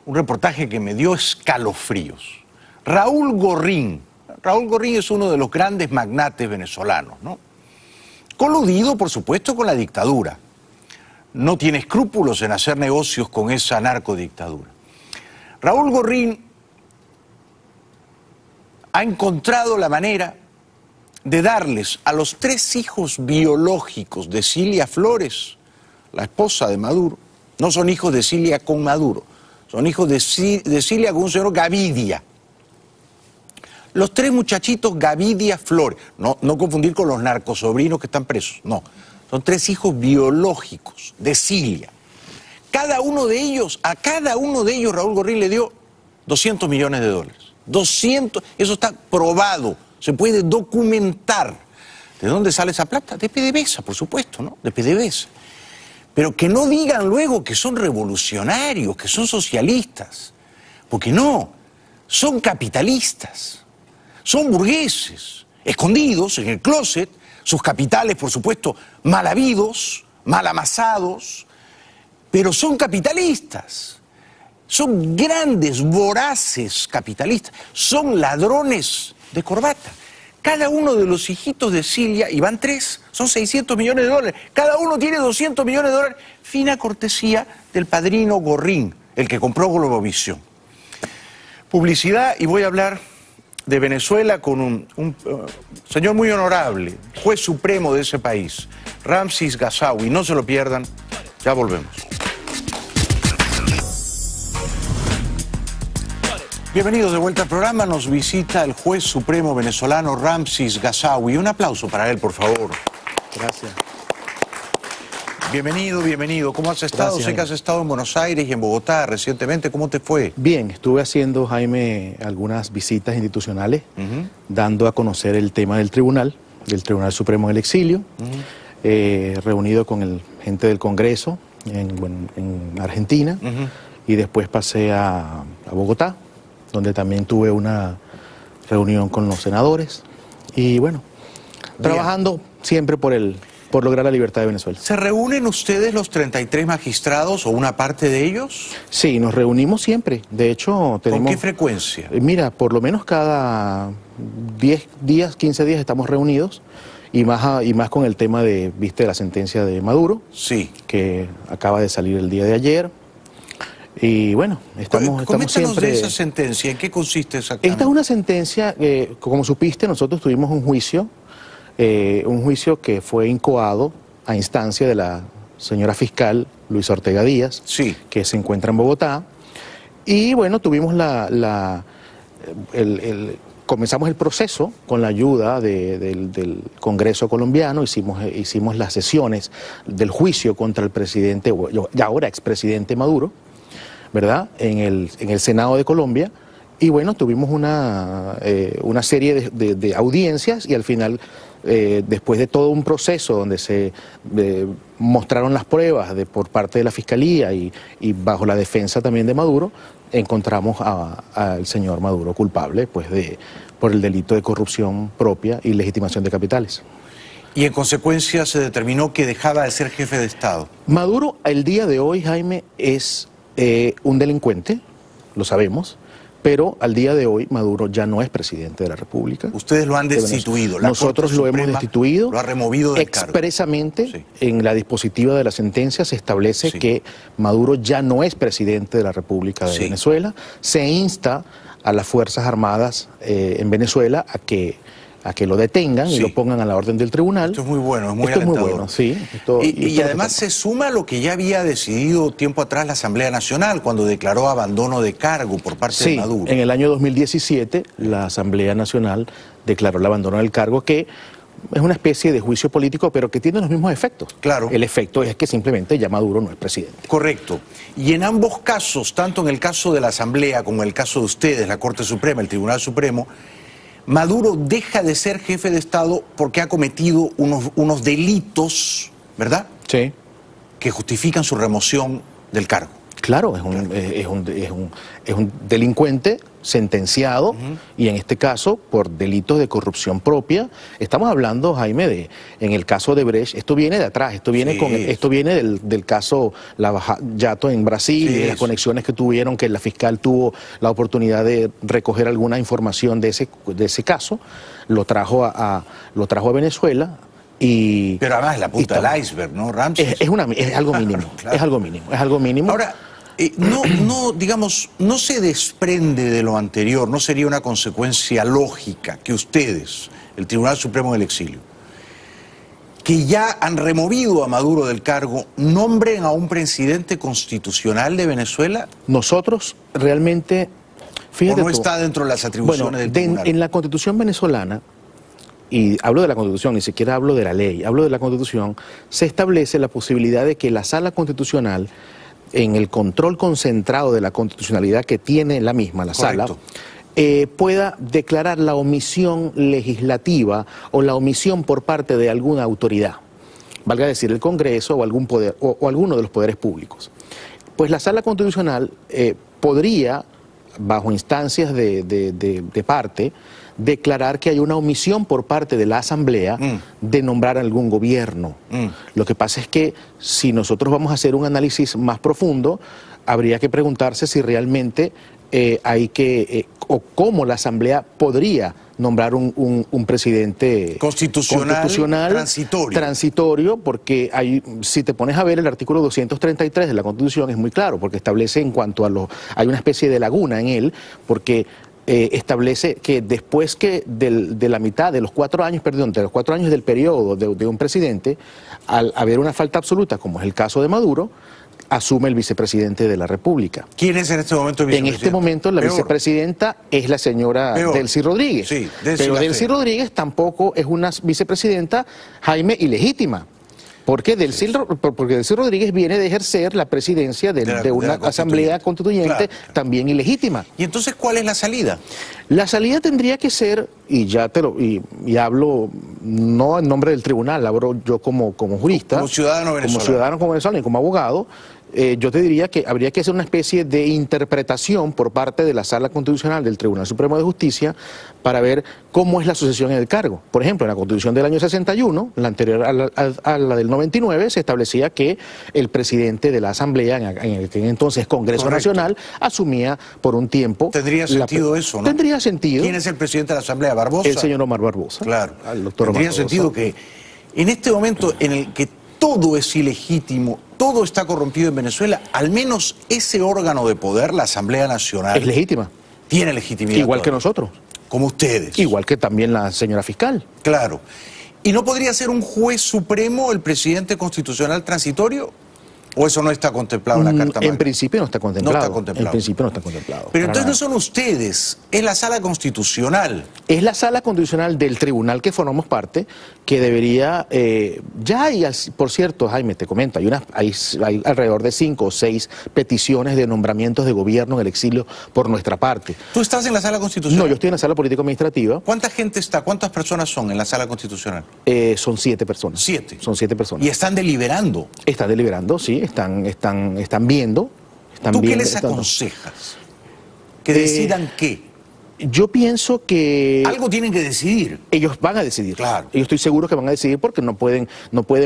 Speaker 1: un reportaje que me dio escalofríos. Raúl Gorrín. Raúl Gorrín es uno de los grandes magnates venezolanos, ¿no? Coludido, por supuesto, con la dictadura. No tiene escrúpulos en hacer negocios con esa narcodictadura. Raúl Gorrín ha encontrado la manera de darles a los 3 hijos biológicos de Cilia Flores, la esposa de Maduro, no son hijos de Cilia con Maduro, son hijos de Cilia con un señor Gavidia. Los 3 muchachitos Gavidia Flores, no confundir con los narcosobrinos que están presos, no, son 3 hijos biológicos de Cilia. A cada uno de ellos Raúl Gorrín le dio $200 millones. 200, eso está probado, se puede documentar. ¿De dónde sale esa plata? De PDVSA, por supuesto, ¿no? De PDVSA. Pero que no digan luego que son revolucionarios, que son socialistas, porque no, son capitalistas, son burgueses, escondidos en el closet, sus capitales, por supuesto, mal habidos, mal amasados, pero son capitalistas. Son grandes, voraces capitalistas, son ladrones de corbata. Cada uno de los hijitos de Cilia, y van 3, son $600 millones, cada uno tiene $200 millones, fina cortesía del padrino Gorrín, el que compró Globovisión. Publicidad, y voy a hablar de Venezuela con un señor muy honorable, juez supremo de ese país, Ramsis Ghazzaoui. No se lo pierdan, ya volvemos. Bienvenidos de vuelta al programa. Nos visita el juez supremo venezolano Ramsis Ghazzaoui. Un aplauso para él, por favor.
Speaker 19: Gracias.
Speaker 1: Bienvenido, bienvenido. ¿Cómo has estado?
Speaker 19: Gracias,
Speaker 1: sé que has estado en Buenos Aires y en Bogotá recientemente. ¿Cómo te fue?
Speaker 19: Bien, estuve haciendo, Jaime, algunas visitas institucionales, dando a conocer el tema del Tribunal Supremo en el exilio, reunido con gente del Congreso en Argentina, y después pasé a Bogotá, donde también tuve una reunión con los senadores, y bueno, trabajando siempre por lograr la libertad de Venezuela.
Speaker 1: ¿Se reúnen ustedes los 33 magistrados o una parte de ellos?
Speaker 19: Sí, nos reunimos siempre. De hecho, tenemos...
Speaker 1: ¿Con qué frecuencia?
Speaker 19: Mira, por lo menos cada 10 días, 15 días estamos reunidos, y más con el tema de la sentencia de Maduro,
Speaker 1: sí,
Speaker 19: que acaba de salir el día de ayer. Y bueno, estamos siempre...
Speaker 1: de esa sentencia, ¿en qué consiste exactamente?
Speaker 19: Esta es una sentencia, como supiste, nosotros tuvimos un juicio que fue incoado a instancia de la señora fiscal Luisa Ortega Díaz,
Speaker 1: sí,
Speaker 19: que se encuentra en Bogotá, y bueno, tuvimos comenzamos el proceso con la ayuda del Congreso colombiano, hicimos las sesiones del juicio contra el presidente, y ahora expresidente Maduro, ¿verdad?, en el Senado de Colombia, y bueno, tuvimos una serie de audiencias, y al final, después de todo un proceso donde se mostraron las pruebas por parte de la Fiscalía y bajo la defensa también de Maduro, encontramos al señor Maduro culpable por el delito de corrupción propia y legitimación de capitales.
Speaker 1: Y en consecuencia se determinó que dejaba de ser jefe de Estado.
Speaker 19: Maduro, el día de hoy, Jaime, es un delincuente, lo sabemos, pero al día de hoy Maduro ya no es presidente de la República.
Speaker 1: Ustedes lo han destituido.
Speaker 19: Nosotros lo hemos destituido.
Speaker 1: Lo ha removido del cargo.
Speaker 19: Expresamente,
Speaker 1: sí,
Speaker 19: en la dispositiva de la sentencia se establece que Maduro ya no es presidente de la República de Venezuela. Se insta a las Fuerzas Armadas en Venezuela a que lo detengan y lo pongan a la orden del tribunal.
Speaker 1: Esto es muy bueno, es muy alentador.
Speaker 19: Muy bueno, sí.
Speaker 1: Y además se suma a lo que ya había decidido tiempo atrás la Asamblea Nacional cuando declaró abandono de cargo por parte de Maduro.
Speaker 19: En el año 2017 la Asamblea Nacional declaró el abandono del cargo, que es una especie de juicio político, pero que tiene los mismos efectos.
Speaker 1: Claro.
Speaker 19: El efecto es que simplemente ya Maduro no es presidente.
Speaker 1: Correcto. Y en ambos casos, tanto en el caso de la Asamblea como en el caso de ustedes, la Corte Suprema, el Tribunal Supremo, Maduro deja de ser jefe de Estado porque ha cometido unos delitos, ¿verdad?,
Speaker 19: sí,
Speaker 1: que justifican su remoción del cargo.
Speaker 19: Claro, es un delincuente sentenciado, y en este caso por delitos de corrupción propia. Estamos hablando, Jaime, en el caso de Brecht, esto viene de atrás, esto viene, esto viene del caso Lava Jato en Brasil, y de las conexiones que tuvieron, que la fiscal tuvo la oportunidad de recoger alguna información de ese caso, lo trajo a Venezuela.
Speaker 1: Pero además es la punta del iceberg, ¿no, Ramses?
Speaker 19: Es algo mínimo, claro. Es algo mínimo.
Speaker 1: Ahora, digamos, no se desprende de lo anterior, no sería una consecuencia lógica que ustedes, el Tribunal Supremo del Exilio, que ya han removido a Maduro del cargo, nombren a un presidente constitucional de Venezuela?
Speaker 19: Nosotros realmente, fíjate
Speaker 1: ¿O no está dentro de las atribuciones del tribunal?
Speaker 19: En la Constitución venezolana, y hablo de la Constitución, ni siquiera hablo de la ley, hablo de la Constitución, se establece la posibilidad de que la Sala Constitucional, en el control concentrado de la constitucionalidad que tiene la misma, la Sala, pueda declarar la omisión legislativa o la omisión por parte de alguna autoridad, valga decir el Congreso o algún poder o alguno de los poderes públicos. Pues la Sala Constitucional podría, bajo instancias de parte, declarar que hay una omisión por parte de la Asamblea de nombrar algún gobierno. Lo que pasa es que si nosotros vamos a hacer un análisis más profundo, habría que preguntarse si realmente hay que, o cómo la Asamblea podría nombrar un presidente constitucional transitorio, porque si te pones a ver el artículo 233 de la Constitución es muy claro, porque establece en cuanto a hay una especie de laguna en él, porque establece que después que de la mitad de los 4 años, de los 4 años del periodo de un presidente, al haber una falta absoluta, como es el caso de Maduro, asume el vicepresidente de la República.
Speaker 1: ¿Quién es en este momento el vicepresidente?
Speaker 19: En este momento la vicepresidenta es la señora Delcy Rodríguez.
Speaker 1: Sí,
Speaker 19: pero Delcy Rodríguez tampoco es una vicepresidenta, Jaime, ilegítima. Porque Delcy Rodríguez viene de ejercer la presidencia de una asamblea constituyente también ilegítima.
Speaker 1: ¿Y entonces cuál es la salida?
Speaker 19: La salida tendría que ser, y hablo no en nombre del tribunal, hablo yo como jurista,
Speaker 1: como ciudadano
Speaker 19: venezolano y como abogado, yo te diría que habría que hacer una especie de interpretación por parte de la Sala Constitucional del Tribunal Supremo de Justicia para ver cómo es la sucesión en el cargo. Por ejemplo, en la Constitución del año 61, la anterior a la del 99, se establecía que el presidente de la Asamblea, en el que entonces Congreso Nacional, asumía por un tiempo...
Speaker 1: ¿Tendría sentido eso, no?
Speaker 19: Tendría sentido.
Speaker 1: ¿Quién es el presidente de la Asamblea? ¿Barbosa?
Speaker 19: El señor Omar Barbosa.
Speaker 1: Claro.
Speaker 19: El doctor
Speaker 1: Tendría
Speaker 19: Omar
Speaker 1: sentido
Speaker 19: Barbosa.
Speaker 1: que en este momento en el que todo es ilegítimo, todo está corrompido en Venezuela, al menos ese órgano de poder, la Asamblea Nacional...
Speaker 19: Es legítima.
Speaker 1: Tiene legitimidad.
Speaker 19: Igual que nosotros.
Speaker 1: Como ustedes.
Speaker 19: Igual que también la señora fiscal.
Speaker 1: Claro. ¿Y no podría ser un juez supremo el presidente constitucional transitorio? ¿O eso no está contemplado en la Carta Magna?
Speaker 19: En principio no está contemplado.
Speaker 1: No está contemplado.
Speaker 19: En principio no está contemplado.
Speaker 1: Pero entonces no son ustedes, es la Sala Constitucional.
Speaker 19: Es la Sala Constitucional del tribunal que formamos parte, que debería, por cierto, Jaime, te comento, hay alrededor de 5 o 6 peticiones de nombramientos de gobierno en el exilio por nuestra parte.
Speaker 1: ¿Tú estás en la Sala Constitucional?
Speaker 19: No, yo estoy en la Sala Político-Administrativa.
Speaker 1: ¿Cuánta gente está? ¿Cuántas personas son en la Sala Constitucional?
Speaker 19: Son 7 personas.
Speaker 1: 7.
Speaker 19: Son 7 personas.
Speaker 1: ¿Y están deliberando?
Speaker 19: Están deliberando, sí, están viendo.
Speaker 1: ¿Tú qué les aconsejas? ¿Que decidan qué?
Speaker 19: Yo pienso que...
Speaker 1: Algo tienen que decidir.
Speaker 19: Ellos van a decidir.
Speaker 1: Claro.
Speaker 19: Yo estoy seguro que van a decidir porque no pueden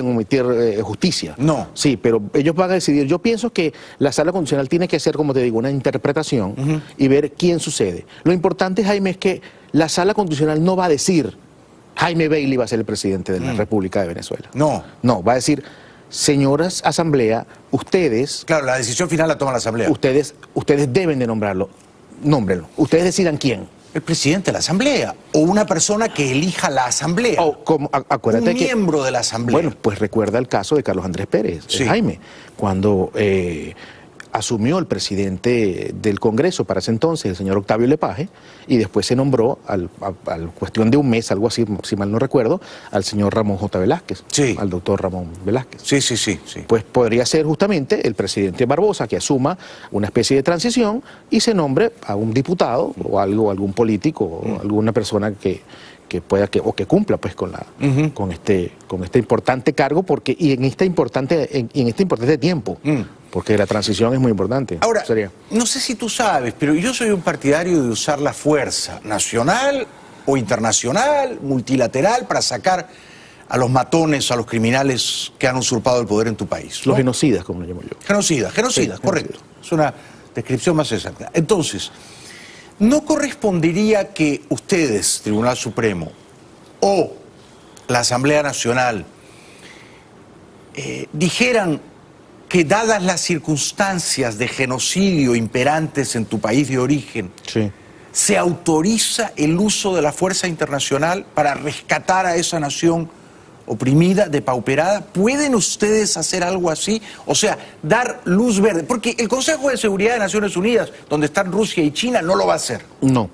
Speaker 19: omitir justicia.
Speaker 1: No.
Speaker 19: Sí, pero ellos van a decidir. Yo pienso que la Sala Constitucional tiene que hacer, como te digo, una interpretación y ver quién sucede. Lo importante, Jaime, es que la Sala Constitucional no va a decir Jaime Bailey va a ser el presidente de la República de Venezuela.
Speaker 1: No.
Speaker 19: No, va a decir... Señoras Asamblea, ustedes...
Speaker 1: Claro, la decisión final la toma la Asamblea.
Speaker 19: Ustedes deben de nombrarlo. Nómbrenlo. Ustedes decidan quién.
Speaker 1: El presidente de la Asamblea o una persona que elija la Asamblea.
Speaker 19: Acuérdate
Speaker 1: un miembro de la Asamblea.
Speaker 19: Bueno, pues recuerda el caso de Carlos Andrés Pérez, Jaime, cuando asumió el presidente del Congreso para ese entonces, el señor Octavio Lepage, y después se nombró, al cuestión de un mes, algo así, si mal no recuerdo, al señor Ramón J. Velázquez, al doctor Ramón Velázquez.
Speaker 1: Sí.
Speaker 19: Pues podría ser justamente el presidente Barbosa que asuma una especie de transición y se nombre a un diputado o algún político o alguna persona que pueda o que cumpla pues con este importante cargo en este importante tiempo, porque la transición es muy importante.
Speaker 1: Ahora, no sé si tú sabes, pero yo soy un partidario de usar la fuerza nacional o internacional, multilateral, para sacar a los matones, a los criminales que han usurpado el poder en tu país, ¿no?
Speaker 19: Los genocidas, como lo llamo yo.
Speaker 1: Genocidas, sí, correcto. Es una descripción más exacta. Entonces, ¿no correspondería que ustedes, Tribunal Supremo, o la Asamblea Nacional, dijeran que dadas las circunstancias de genocidio imperantes en tu país de origen, se autoriza el uso de la fuerza internacional para rescatar a esa nación oprimida, depauperada? ¿Pueden ustedes hacer algo así? O sea, dar luz verde. Porque el Consejo de Seguridad de Naciones Unidas, donde están Rusia y China, no lo va a hacer.
Speaker 19: No.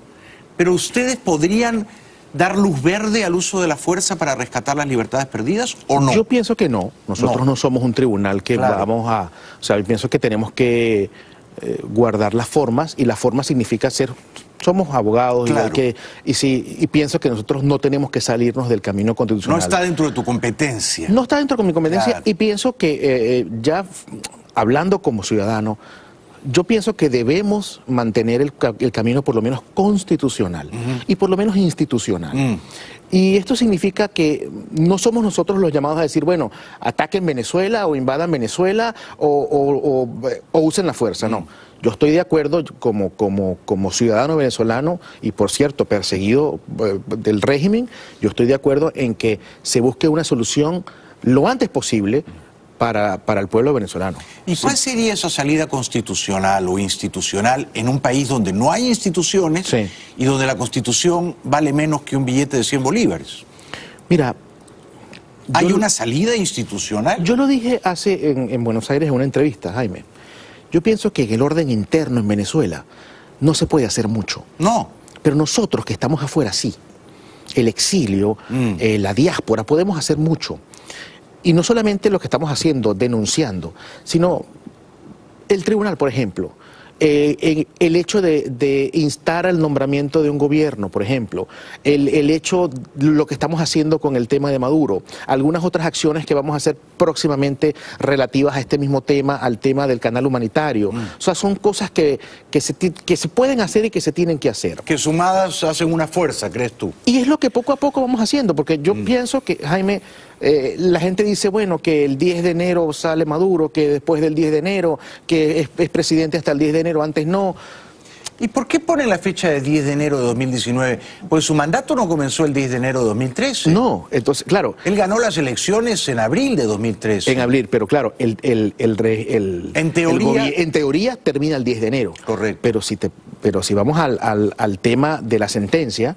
Speaker 1: Pero ustedes podrían dar luz verde al uso de la fuerza para rescatar las libertades perdidas, ¿o no?
Speaker 19: Yo pienso que no. Nosotros no somos un tribunal que vamos a... O sea, yo pienso que tenemos que guardar las formas, y la forma significa ser... Somos abogados y pienso que nosotros no tenemos que salirnos del camino constitucional.
Speaker 1: No está dentro de tu competencia.
Speaker 19: No está dentro de mi competencia, y pienso que ya hablando como ciudadano, yo pienso que debemos mantener el camino por lo menos constitucional y por lo menos institucional. Y esto significa que no somos nosotros los llamados a decir, bueno, ataquen Venezuela o invadan Venezuela o usen la fuerza, no. Yo estoy de acuerdo como ciudadano venezolano y, por cierto, perseguido del régimen, yo estoy de acuerdo en que se busque una solución lo antes posible para el pueblo venezolano.
Speaker 1: ¿Y cuál sería esa salida constitucional o institucional en un país donde no hay instituciones y donde la Constitución vale menos que un billete de 100 bolívares?
Speaker 19: Mira,
Speaker 1: ¿hay una salida institucional?
Speaker 19: Yo lo dije en Buenos Aires en una entrevista, Jaime. Yo pienso que en el orden interno en Venezuela no se puede hacer mucho.
Speaker 1: No.
Speaker 19: Pero nosotros que estamos afuera, sí. El exilio, la diáspora, podemos hacer mucho. Y no solamente lo que estamos haciendo, denunciando, sino el tribunal, por ejemplo. El hecho de instar al nombramiento de un gobierno, por ejemplo, el hecho, lo que estamos haciendo con el tema de Maduro, algunas otras acciones que vamos a hacer próximamente relativas a este mismo tema, al tema del canal humanitario. O sea, son cosas que se pueden hacer y que se tienen que hacer.
Speaker 1: Que sumadas hacen una fuerza, ¿crees tú?
Speaker 19: Y es lo que poco a poco vamos haciendo, porque yo pienso que, Jaime, la gente dice, bueno, que el 10 de enero sale Maduro, que después del 10 de enero, que es presidente hasta el 10 de enero, antes no.
Speaker 1: ¿Y por qué ponen la fecha de 10 de enero de 2019? Pues su mandato no comenzó el 10 de enero de 2013.
Speaker 19: No, entonces, claro.
Speaker 1: Él ganó las elecciones en abril de 2013.
Speaker 19: En abril, pero claro, en teoría termina el 10 de enero.
Speaker 1: Correcto.
Speaker 19: Pero si vamos al tema de la sentencia,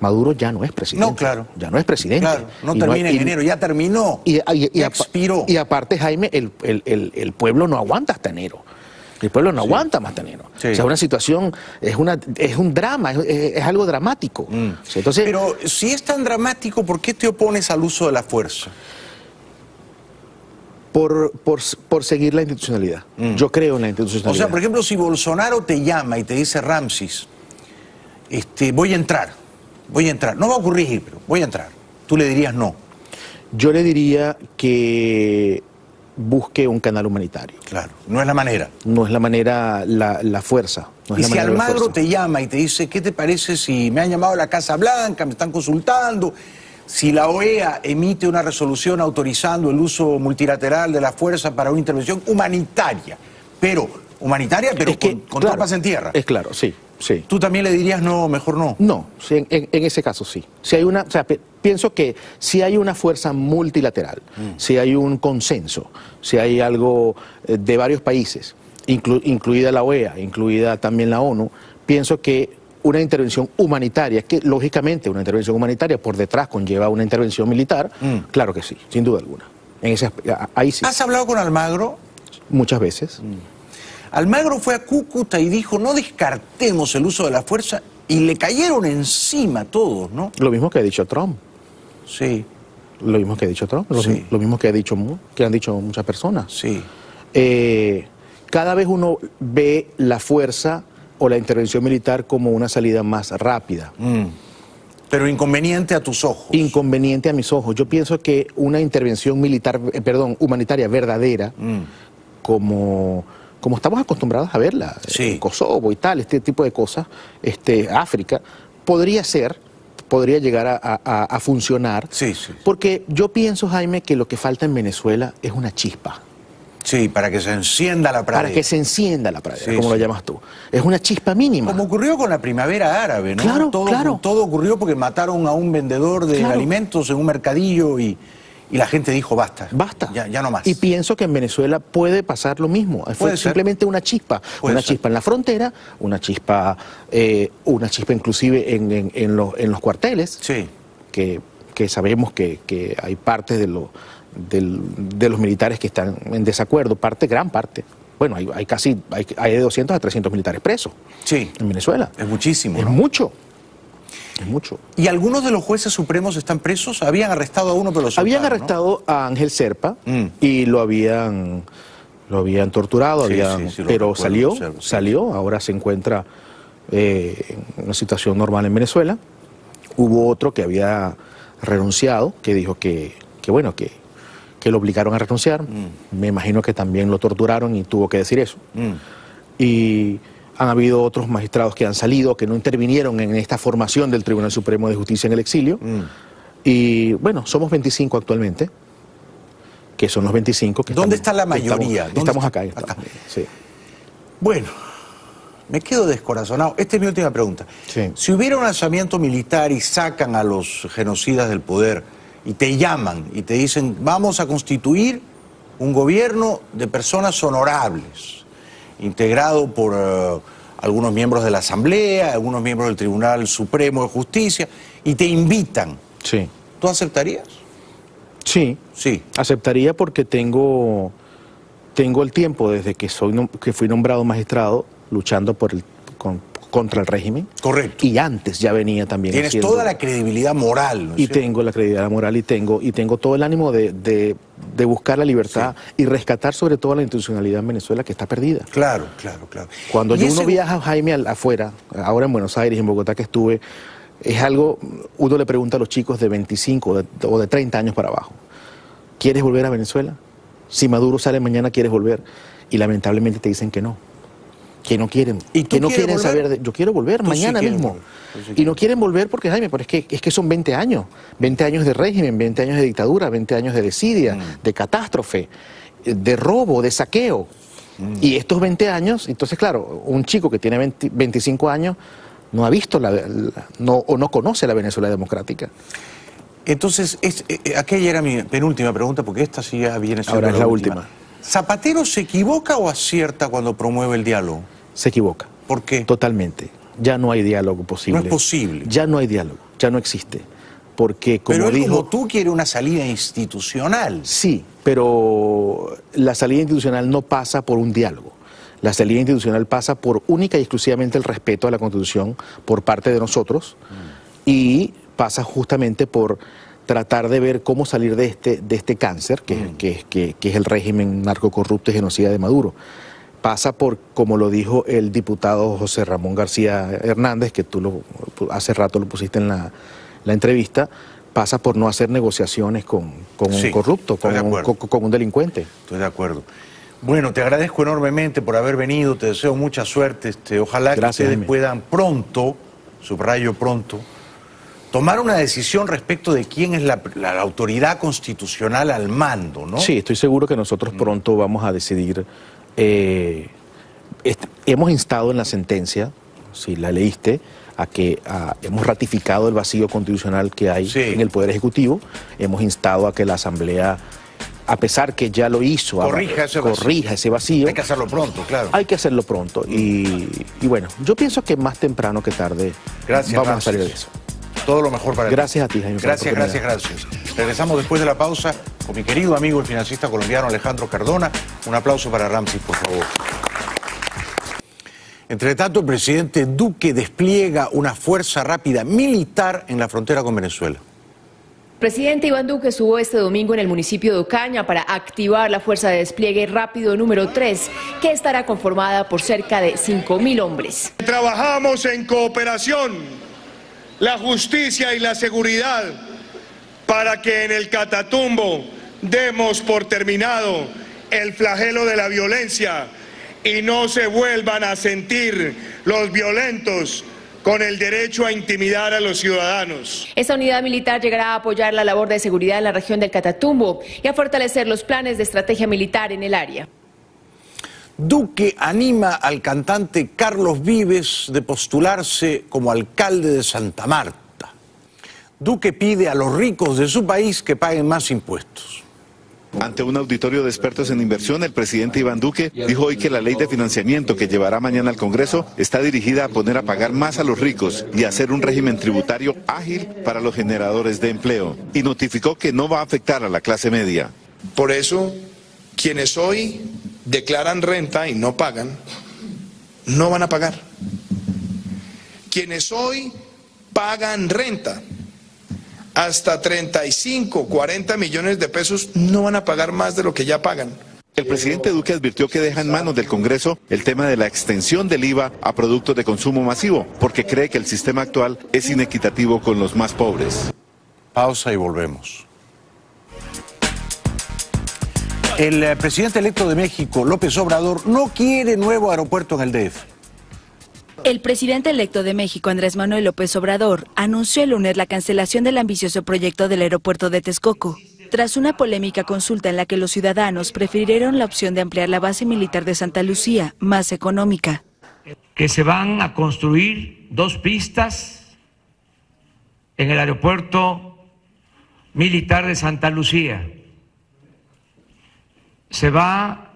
Speaker 19: Maduro ya no es presidente.
Speaker 1: No, claro.
Speaker 19: Ya no es presidente.
Speaker 1: Claro, no termina en enero, ya terminó. Ya expiró.
Speaker 19: Y aparte, Jaime, el pueblo no aguanta hasta enero. El pueblo no aguanta más hasta enero. O sea, una situación, es un drama, es algo dramático. O sea, entonces,
Speaker 1: pero si es tan dramático, ¿por qué te opones al uso de la fuerza?
Speaker 19: Por seguir la institucionalidad. Yo creo en la institucionalidad.
Speaker 1: O sea, por ejemplo, si Bolsonaro te llama y te dice, Ramsis, voy a entrar. No va a ocurrir, pero voy a entrar. ¿Tú le dirías no?
Speaker 19: Yo le diría que busque un canal humanitario.
Speaker 1: Claro, no es la manera.
Speaker 19: No es la manera, la fuerza. No es
Speaker 1: y
Speaker 19: la
Speaker 1: si
Speaker 19: manera
Speaker 1: Almagro te llama y te dice, ¿qué te parece si me han llamado a la Casa Blanca, me están consultando? Si la OEA emite una resolución autorizando el uso multilateral de la fuerza para una intervención humanitaria, pero con tropas en tierra.
Speaker 19: Es claro, sí.
Speaker 1: ¿Tú también le dirías no, mejor no?
Speaker 19: No, sí, en ese caso sí. Si hay pienso que si hay una fuerza multilateral, si hay un consenso, si hay algo de varios países, incluida la OEA, incluida también la ONU, pienso que una intervención humanitaria, que lógicamente una intervención humanitaria por detrás conlleva una intervención militar, claro que sí, sin duda alguna. Ahí sí.
Speaker 1: ¿Has hablado con Almagro?
Speaker 19: Muchas veces.
Speaker 1: Almagro fue a Cúcuta y dijo, no descartemos el uso de la fuerza, y le cayeron encima todos, ¿no?
Speaker 19: Lo mismo que ha dicho Trump.
Speaker 1: Sí.
Speaker 19: Lo mismo que ha dicho Trump, lo mismo que han dicho muchas personas.
Speaker 1: Sí.
Speaker 19: Cada vez uno ve la fuerza o la intervención militar como una salida más rápida.
Speaker 1: Pero inconveniente a tus ojos.
Speaker 19: Inconveniente a mis ojos. Yo pienso que una intervención humanitaria verdadera como estamos acostumbrados a verla, Kosovo y tal, este tipo de cosas, África, podría llegar a funcionar, porque yo pienso, Jaime, que lo que falta en Venezuela es una chispa.
Speaker 1: Sí, para que se encienda la pradera.
Speaker 19: Para que se encienda la pradera, como lo llamas tú. Es una chispa mínima.
Speaker 1: Como ocurrió con la primavera árabe, ¿no?
Speaker 19: Claro,
Speaker 1: todo ocurrió porque mataron a un vendedor de alimentos en un mercadillo y la gente dijo basta.
Speaker 19: Basta.
Speaker 1: Ya no más.
Speaker 19: Y pienso que en Venezuela puede pasar lo mismo. Fue simplemente una chispa. Una chispa en la frontera, una chispa inclusive en los cuarteles.
Speaker 1: Sí.
Speaker 19: Que sabemos que hay partes de los militares que están en desacuerdo, gran parte. Bueno, hay de 200 a 300 militares presos en Venezuela.
Speaker 1: Es muchísimo,
Speaker 19: ¿no? Es mucho.
Speaker 1: ¿Y algunos de los jueces supremos están presos? ¿Habían arrestado a uno, pero lo soltaron?
Speaker 19: Habían arrestado a Ángel Serpa y lo habían torturado, pero salió, ahora se encuentra en una situación normal en Venezuela. Hubo otro que había renunciado, que dijo que lo obligaron a renunciar. Me imagino que también lo torturaron y tuvo que decir eso. Y han habido otros magistrados que han salido, que no intervinieron en esta formación del Tribunal Supremo de Justicia en el exilio. Y bueno, somos 25 actualmente, que son los 25 que
Speaker 1: ¿Dónde está la mayoría?
Speaker 19: Estamos acá. Sí.
Speaker 1: Bueno, me quedo descorazonado. Esta es mi última pregunta. Si hubiera un alzamiento militar y sacan a los genocidas del poder y te llaman y te dicen vamos a constituir un gobierno de personas honorables, integrado por algunos miembros de la Asamblea, algunos miembros del Tribunal Supremo de Justicia, y te invitan, ¿tú aceptarías?
Speaker 19: Sí, aceptaría porque tengo el tiempo desde que fui nombrado magistrado luchando contra el régimen.
Speaker 1: Correcto.
Speaker 19: Y antes ya venía también.
Speaker 1: Tienes toda la credibilidad moral, ¿no?
Speaker 19: Y tengo la credibilidad moral y tengo todo el ánimo de buscar la libertad y rescatar sobre todo la institucionalidad en Venezuela, que está perdida.
Speaker 1: Claro.
Speaker 19: Cuando uno viaja, Jaime, afuera, ahora en Buenos Aires, en Bogotá que estuve, es algo, uno le pregunta a los chicos de 25 o de 30 años para abajo, ¿quieres volver a Venezuela? Si Maduro sale mañana, ¿quieres volver? Y lamentablemente te dicen que no. Que no quieren, que no quieren saber yo quiero volver mañana mismo. Y no quieren volver porque, Jaime, pero es que son 20 años de régimen, 20 años de dictadura, 20 años de desidia, de catástrofe, de robo, de saqueo. Y estos 20 años, entonces claro, un chico que tiene 25 años no ha visto o no conoce la Venezuela democrática.
Speaker 1: Entonces, aquella era mi penúltima pregunta, porque esta sí ya viene siendo
Speaker 19: ahora es la última.
Speaker 1: ¿Zapatero se equivoca o acierta cuando promueve el diálogo?
Speaker 19: Se equivoca.
Speaker 1: ¿Por qué?
Speaker 19: Totalmente. Ya no hay diálogo posible.
Speaker 1: No es posible.
Speaker 19: Ya no hay diálogo, ya no existe. Porque como
Speaker 1: como tú quieres una salida institucional.
Speaker 19: Sí, pero la salida institucional no pasa por un diálogo. La salida institucional pasa por única y exclusivamente el respeto a la Constitución por parte de nosotros y pasa justamente por tratar de ver cómo salir de este cáncer, que es el régimen narcocorrupto y genocida de Maduro. Pasa por, como lo dijo el diputado José Ramón García Hernández, que tú hace rato lo pusiste en la entrevista, pasa por no hacer negociaciones con un corrupto, con un delincuente.
Speaker 1: Estoy de acuerdo. Bueno, te agradezco enormemente por haber venido, te deseo mucha suerte. Ojalá que ustedes puedan pronto, subrayo pronto, tomar una decisión respecto de quién es la autoridad constitucional al mando, ¿no?
Speaker 19: Sí, estoy seguro que nosotros pronto vamos a decidir. Hemos instado en la sentencia, si la leíste, hemos ratificado el vacío constitucional que hay en el Poder Ejecutivo, hemos instado a que la Asamblea, a pesar que ya lo hizo, corrija ese vacío.
Speaker 1: Hay que hacerlo pronto, claro.
Speaker 19: Hay que hacerlo pronto y bueno, yo pienso que más temprano que tarde vamos a salir de eso.
Speaker 1: Todo lo mejor para ti.
Speaker 19: Gracias a ti, Jaime.
Speaker 1: Gracias. Regresamos después de la pausa con mi querido amigo, el financista colombiano Alejandro Cardona. Un aplauso para Ramsey, por favor. Entre tanto, el presidente Duque despliega una fuerza rápida militar en la frontera con Venezuela.
Speaker 20: El presidente Iván Duque estuvo este domingo en el municipio de Ocaña para activar la fuerza de despliegue rápido número 3, que estará conformada por cerca de 5.000 hombres.
Speaker 21: Trabajamos en cooperación, la justicia y la seguridad, para que en el Catatumbo demos por terminado el flagelo de la violencia y no se vuelvan a sentir los violentos con el derecho a intimidar a los ciudadanos.
Speaker 20: Esta unidad militar llegará a apoyar la labor de seguridad en la región del Catatumbo y a fortalecer los planes de estrategia militar en el área.
Speaker 1: Duque anima al cantante Carlos Vives de postularse como alcalde de Santa Marta. Duque pide a los ricos de su país que paguen más impuestos.
Speaker 4: Ante un auditorio de expertos en inversión, el presidente Iván Duque dijo hoy que la ley de financiamiento que llevará mañana al Congreso está dirigida a poner a pagar más a los ricos y a hacer un régimen tributario ágil para los generadores de empleo. Y notificó que no va a afectar a la clase media.
Speaker 22: Por eso, quienes hoy declaran renta y no pagan, no van a pagar. Quienes hoy pagan renta, hasta 35, 40 millones de pesos, no van a pagar más de lo que ya pagan.
Speaker 4: El presidente Duque advirtió que deja en manos del Congreso el tema de la extensión del IVA a productos de consumo masivo, porque cree que el sistema actual es inequitativo con los más pobres.
Speaker 1: Pausa y volvemos. El presidente electo de México, López Obrador, no quiere nuevo aeropuerto en el DF.
Speaker 2: El presidente electo de México, Andrés Manuel López Obrador, anunció el lunes la cancelación del ambicioso proyecto del aeropuerto de Texcoco, tras una polémica consulta en la que los ciudadanos prefirieron la opción de ampliar la base militar de Santa Lucía, más económica.
Speaker 23: Que se van a construir 2 pistas en el aeropuerto militar de Santa Lucía. Se va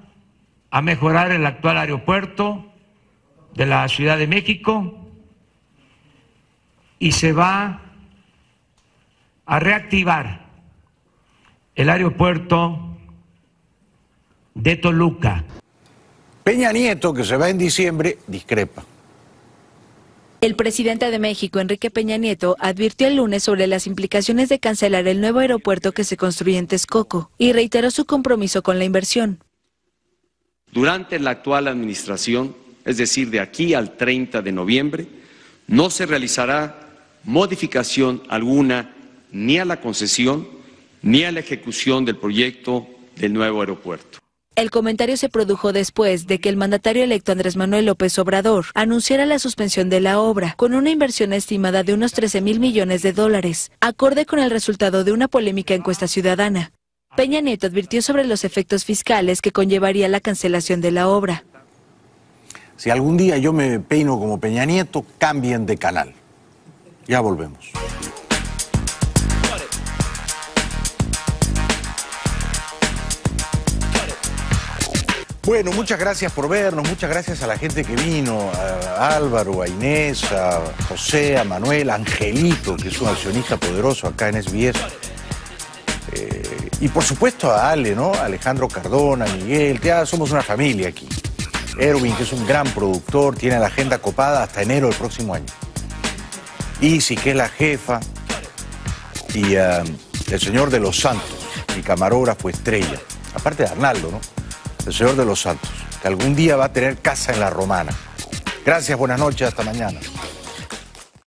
Speaker 23: a mejorar el actual aeropuerto de la Ciudad de México y se va a reactivar el aeropuerto de Toluca.
Speaker 1: Peña Nieto, que se va en diciembre, discrepa.
Speaker 2: El presidente de México, Enrique Peña Nieto, advirtió el lunes sobre las implicaciones de cancelar el nuevo aeropuerto que se construye en Texcoco y reiteró su compromiso con la inversión.
Speaker 24: Durante la actual administración, es decir, de aquí al 30 de noviembre, no se realizará modificación alguna ni a la concesión ni a la ejecución del proyecto del nuevo aeropuerto.
Speaker 2: El comentario se produjo después de que el mandatario electo Andrés Manuel López Obrador anunciara la suspensión de la obra, con una inversión estimada de unos 13,000 millones de dólares, acorde con el resultado de una polémica encuesta ciudadana. Peña Nieto advirtió sobre los efectos fiscales que conllevaría la cancelación de la obra.
Speaker 1: Si algún día yo me peino como Peña Nieto, cambien de canal. Ya volvemos. Bueno, muchas gracias por vernos, muchas gracias a la gente que vino, a Álvaro, a Inés, a José, a Manuel, a Angelito, que es un accionista poderoso acá en SBS. Y por supuesto a Ale, ¿no? A Alejandro Cardona, a Miguel, ya somos una familia aquí. Erwin, que es un gran productor, tiene la agenda copada hasta enero del próximo año. Isi, que es la jefa, y el señor de los Santos, mi camarógrafo estrella, aparte de Arnaldo, ¿no? El señor de los Santos, que algún día va a tener casa en La Romana. Gracias, buenas noches, hasta mañana.